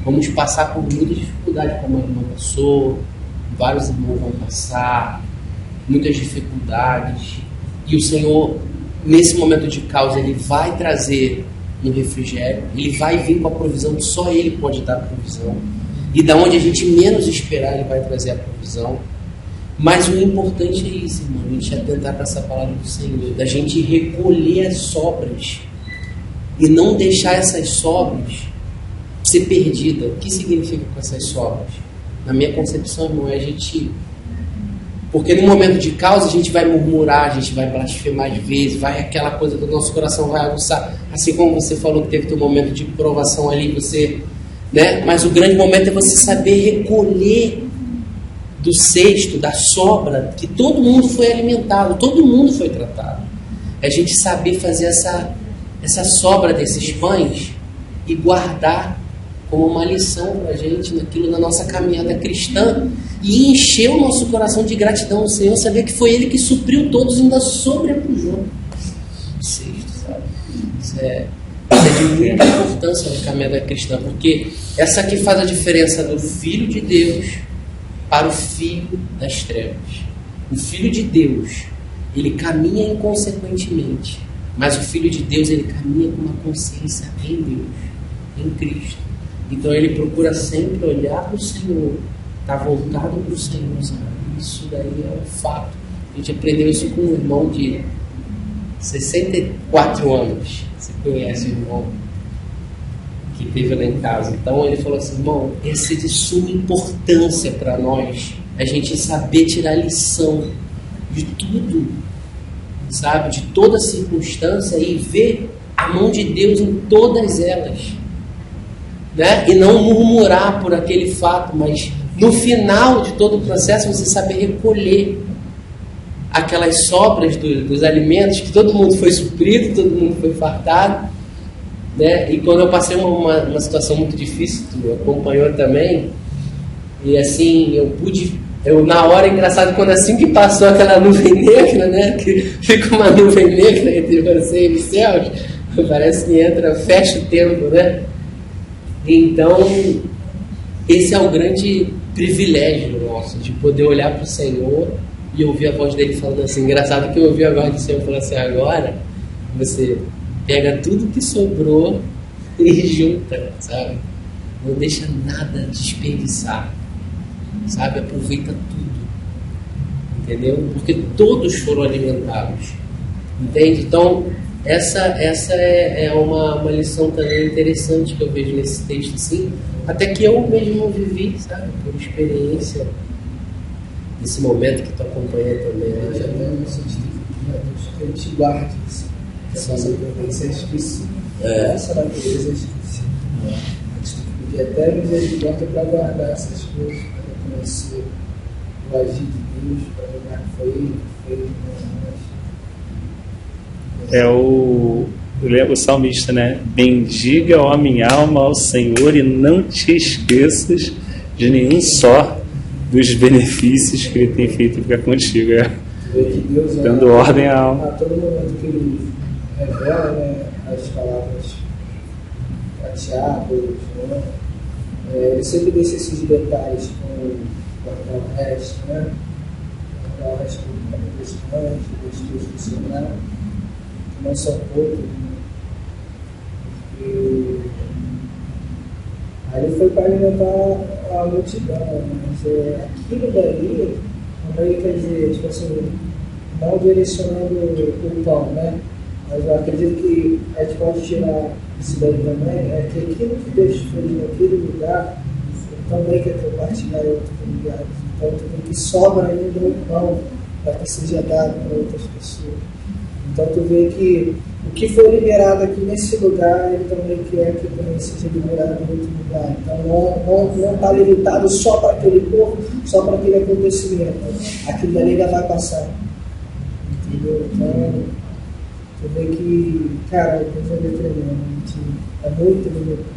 vamos passar por muitas dificuldades, como a irmã passou, vários irmãos vão passar, muitas dificuldades, e o Senhor, nesse momento de caos, Ele vai trazer no refrigério, Ele vai vir com a provisão que só Ele pode dar a provisão. E da onde a gente menos esperar, Ele vai trazer a provisão. Mas o importante é isso, irmão, a gente atentar para essa palavra do Senhor, da gente recolher as sobras e não deixar essas sobras ser perdidas. O que significa com essas sobras? Na minha concepção, irmão, é a gente... Porque no momento de causa a gente vai murmurar, a gente vai blasfemar de vezes, vai aquela coisa do nosso coração vai aguçar. Assim como você falou que teve teu momento de provação ali, você... né? Mas o grande momento é você saber recolher do cesto, da sobra, que todo mundo foi alimentado, todo mundo foi tratado. É a gente saber fazer essa sobra desses pães e guardar como uma lição para a gente naquilo na nossa caminhada cristã e encher o nosso coração de gratidão ao Senhor, saber que foi Ele que supriu todos e ainda sobrepujou o cesto, sabe? Isso é de muita importância na caminhada cristã, porque essa aqui faz a diferença do Filho de Deus para o filho das trevas. O Filho de Deus, ele caminha inconsequentemente, mas o Filho de Deus, ele caminha com uma consciência em Deus, em Cristo. Então ele procura sempre olhar para o Senhor, estar voltado para o Senhor, sabe? Isso daí é um fato. A gente aprendeu isso com um irmão de 64 anos. Você conhece o irmão que teve lá em casa. Então ele falou assim: irmão, esse é de suma importância para nós, a gente saber tirar lição de tudo, sabe, de toda circunstância e ver a mão de Deus em todas elas, né? E não murmurar por aquele fato, mas no final de todo o processo você saber recolher aquelas sobras dos alimentos, que todo mundo foi suprido, todo mundo foi fartado, né? E quando eu passei uma situação muito difícil, tu acompanhou também, e assim, eu na hora, engraçado, quando assim que passou aquela nuvem negra, né, que fica uma nuvem negra entre você e os céus, parece que fecha o tempo, né? Então, esse é o grande privilégio nosso, de poder olhar para o Senhor e ouvir a voz dele falando assim. Engraçado que eu ouvi a voz do Senhor falando assim: agora você pega tudo que sobrou e junta, sabe? Não deixa nada desperdiçar, sabe? Aproveita tudo, entendeu? Porque todos foram alimentados, entende? Então, essa é uma lição também interessante que eu vejo nesse texto, assim, até que eu mesmo vivi, sabe? Por experiência, nesse momento que tu acompanha também, né? Já tem no sentido que a gente guarde isso. A nossa tendência é esquecida. Essa natureza é esquecida. A gente tem que pedir até misericórdia para guardar essas coisas, para reconhecer o agir de Deus, para lembrar que foi Ele que fez nós. O salmista, né? Bendiga, ó minha alma, ao Senhor, e não te esqueças de nenhum só dos benefícios que Ele tem feito para contigo. Dando ordem à alma. A todo momento que Ele revela, né, as palavras para Tiago, né, ele sempre deixa esses detalhes com o resto, né? O resto dos pães, dos teus que sobraram, que não são poucos, né? E aí ele foi para alimentar a multidão, mas aquilo dali, como ele quer dizer, tipo assim, não direcionando o pão, né? Mas eu acredito que a gente pode tirar isso daí também, é que aquilo que Deus fez naquele lugar, também quer compartilhar em outros lugares. Então, tudo que sobra ainda no pão, para que seja dado para outras pessoas. Então, tu vê que o que foi liberado aqui nesse lugar, ele também quer que também seja liberado em outro lugar. Então, não está limitado só para aquele povo, só para aquele acontecimento. Aquilo dali ainda vai passar. Entendeu? Então, tu vê que, cara, Deus é tremendo. É muito bonito.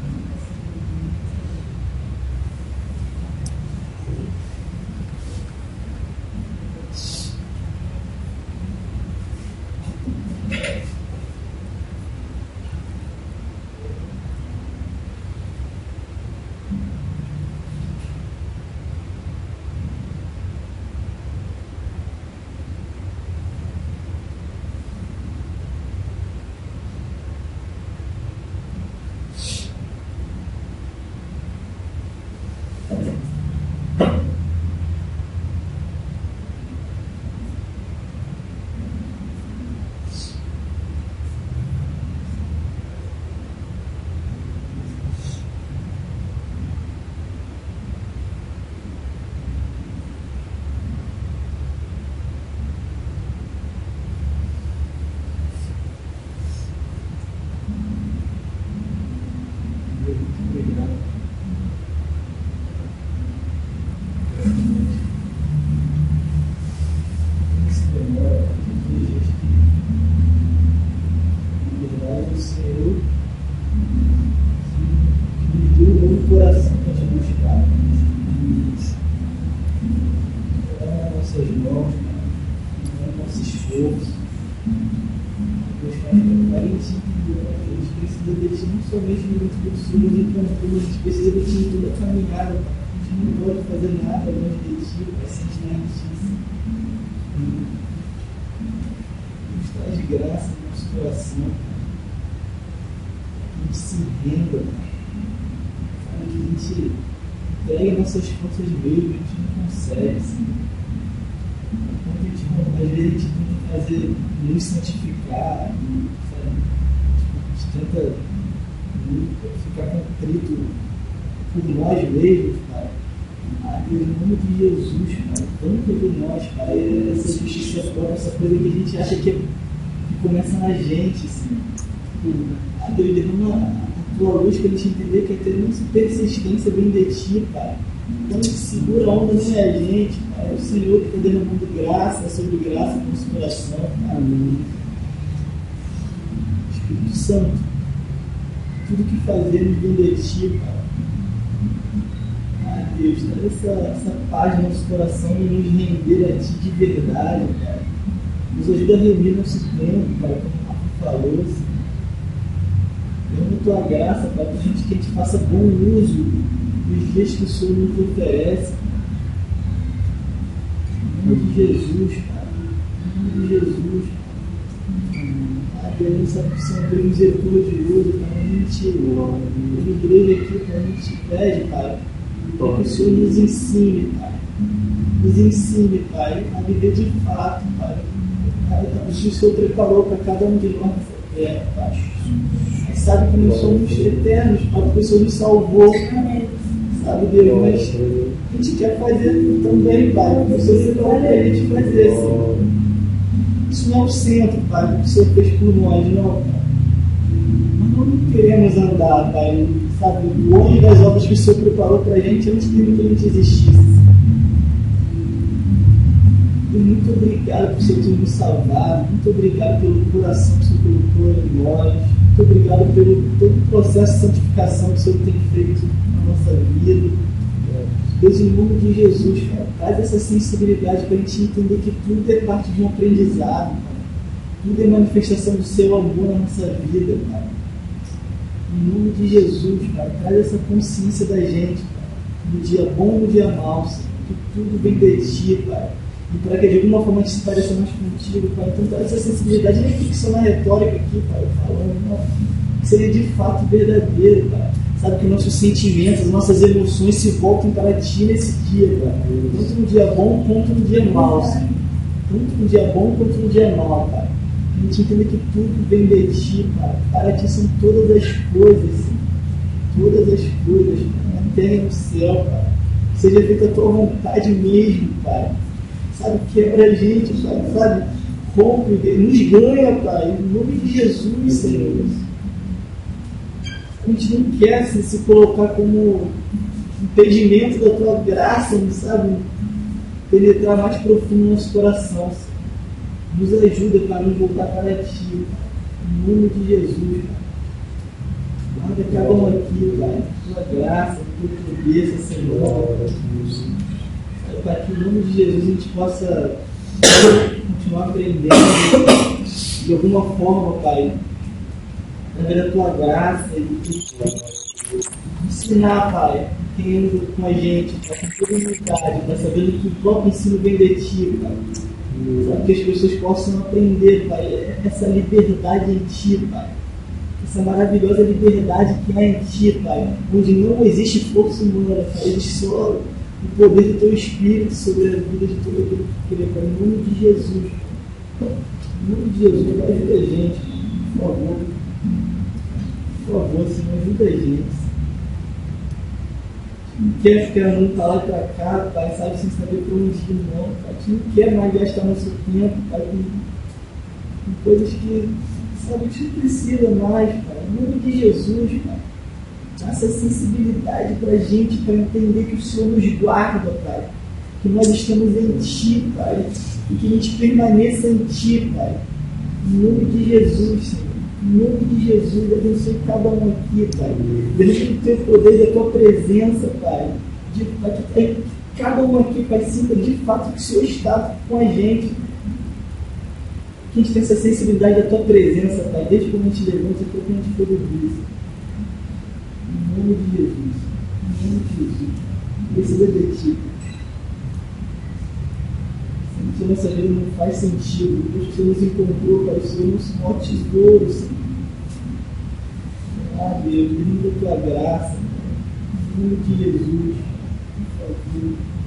somos e como a gente precisa de ti em toda a caminhada, Pai. A gente não pode fazer nada longe de ti, Pai, sem te dar justiça. Nos traz graça no nosso coração, Pai. Que a gente se renda, Pai. Sabe, que a gente entregue nossas forças mesmo, a gente não consegue, Senhor. Às vezes a gente tenta fazer, nos santificar, sabe? A gente tenta ficar contrito por nós mesmos, Pai. Deus, em nome de Jesus, Pai, tanto de nós, Pai, essa justiça própria, essa coisa que a gente acha que começa na gente, assim. Deus, derrama a tua luz para a gente entender que é ter muita persistência bem de ti, Pai. Então, segura a onda não é a gente, Pai. É o Senhor que está derramando graça sobre graça no nosso coração. Amém. Espírito Santo, tudo que fazemos vem de ti, Pai. Deus, traz essa paz no nosso coração e nos render a ti de verdade, Pai. Nos ajuda a reunir nosso tempo, Pai, como o Marco falou, Senhor. Derrama a tua graça, Pai, para que a gente faça bom uso dos dias que o Senhor nos oferece. Em nome de Jesus, Pai. Em nome de Jesus. Deus, sabe que o Senhor é misericordioso, Pai. A gente, a igreja aqui, Pai, a gente pede, Pai, para que o Senhor nos ensine, Pai. Nos ensine, Pai, a viver de fato, Pai. O Senhor preparou para cada um de nós nessa terra, Pai. Sabe que nós somos eternos, Pai, porque o Senhor nos salvou. Sabe, Deus, mas a gente quer fazer também, Pai, porque o Senhor preparou para a gente fazer, Senhor. Isso não é o centro, Pai, que o Senhor fez por nós, não, Pai. Nós não queremos andar, Pai, sabe, longe das obras que o Senhor preparou para a gente antes que a gente existisse. E muito obrigado por o Senhor ter nos salvado, muito obrigado pelo coração que o Senhor colocou em nós, muito obrigado pelo todo o processo de santificação que o Senhor tem feito na nossa vida. Deus, em nome de Jesus, cara, traz essa sensibilidade para a gente entender que tudo é parte de um aprendizado, cara. Tudo é manifestação do seu amor na nossa vida, cara. Em nome de Jesus, cara, traz essa consciência da gente, cara, no dia bom e no dia mau, Senhor, que tudo vem de ti, Pai. E para que de alguma forma a gente se pareça mais contigo, Pai. Então traz essa sensibilidade, nem que só na retórica aqui, Pai, falando, não. Que seja de fato verdadeiro, Pai. Sabe, que nossos sentimentos, nossas emoções se voltem para ti nesse dia, Pai. Tanto no dia bom quanto no dia mau, Senhor. Tanto no dia bom quanto no dia mau, Pai. A gente entenda que tudo vem de ti, Pai. Para ti são todas as coisas, Senhor. Todas as coisas, Pai. Na terra e no céu, Pai. Seja feita a tua vontade mesmo, Pai. Sabe, quebra a gente, Pai. Sabe, rompe, nos ganha, Pai. Em nome de Jesus, Senhor. A gente não quer se colocar como impedimento da tua graça, não sabe? Penetrar mais profundo no nosso coração. Nos ajuda para nos voltar para ti, em nome de Jesus. Guarda cada um aqui, Pai, tua graça, tua pobreza, Senhor. Para que em nome de Jesus a gente possa continuar aprendendo de alguma forma, Pai, através da tua graça e ensinar, Pai, quem anda com a gente, Pai, com toda humildade, Pai, sabendo que o próprio ensino vem de ti, Pai. Sabe, que as pessoas possam aprender, Pai, essa liberdade em ti, Pai. Essa maravilhosa liberdade que há em ti, Pai, onde não existe força humana, Pai, existe só o poder do teu Espírito sobre a vida de todo aquele que crê, Pai, em nome de Jesus. Em nome de Jesus, Pai, ajuda a gente, por favor. Por favor, Senhor, ajuda a gente. Não quer ficar andando para lá e para cá, Pai, sabe, sem saber para onde ir, não, Pai. A gente não quer mais gastar nosso tempo, Pai, com coisas que, sabe, a gente não precisa mais, Pai. Em nome de Jesus, Pai. Dá essa sensibilidade para a gente, para entender que o Senhor nos guarda, Pai. Que nós estamos em Ti, Pai. E que a gente permaneça em Ti, Pai. Em nome de Jesus, Senhor. Em nome de Jesus, abençoe cada um aqui, Pai. Derrame o teu poder e a tua presença, Pai. Para que cada um aqui, Pai, sinta de fato que o Senhor está com a gente. Que a gente tenha essa sensibilidade da tua presença, Pai, desde quando a gente levanta até quando a gente for dormir. Em nome de Jesus. Em nome de Jesus. Precisa de ti. Se nossa vida não faz sentido, Deus, que você nos encontrou, Pai, o Senhor nos maior tesouro, Senhor. Ah, Deus, brinda a tua graça. Em nome de Jesus, por favor.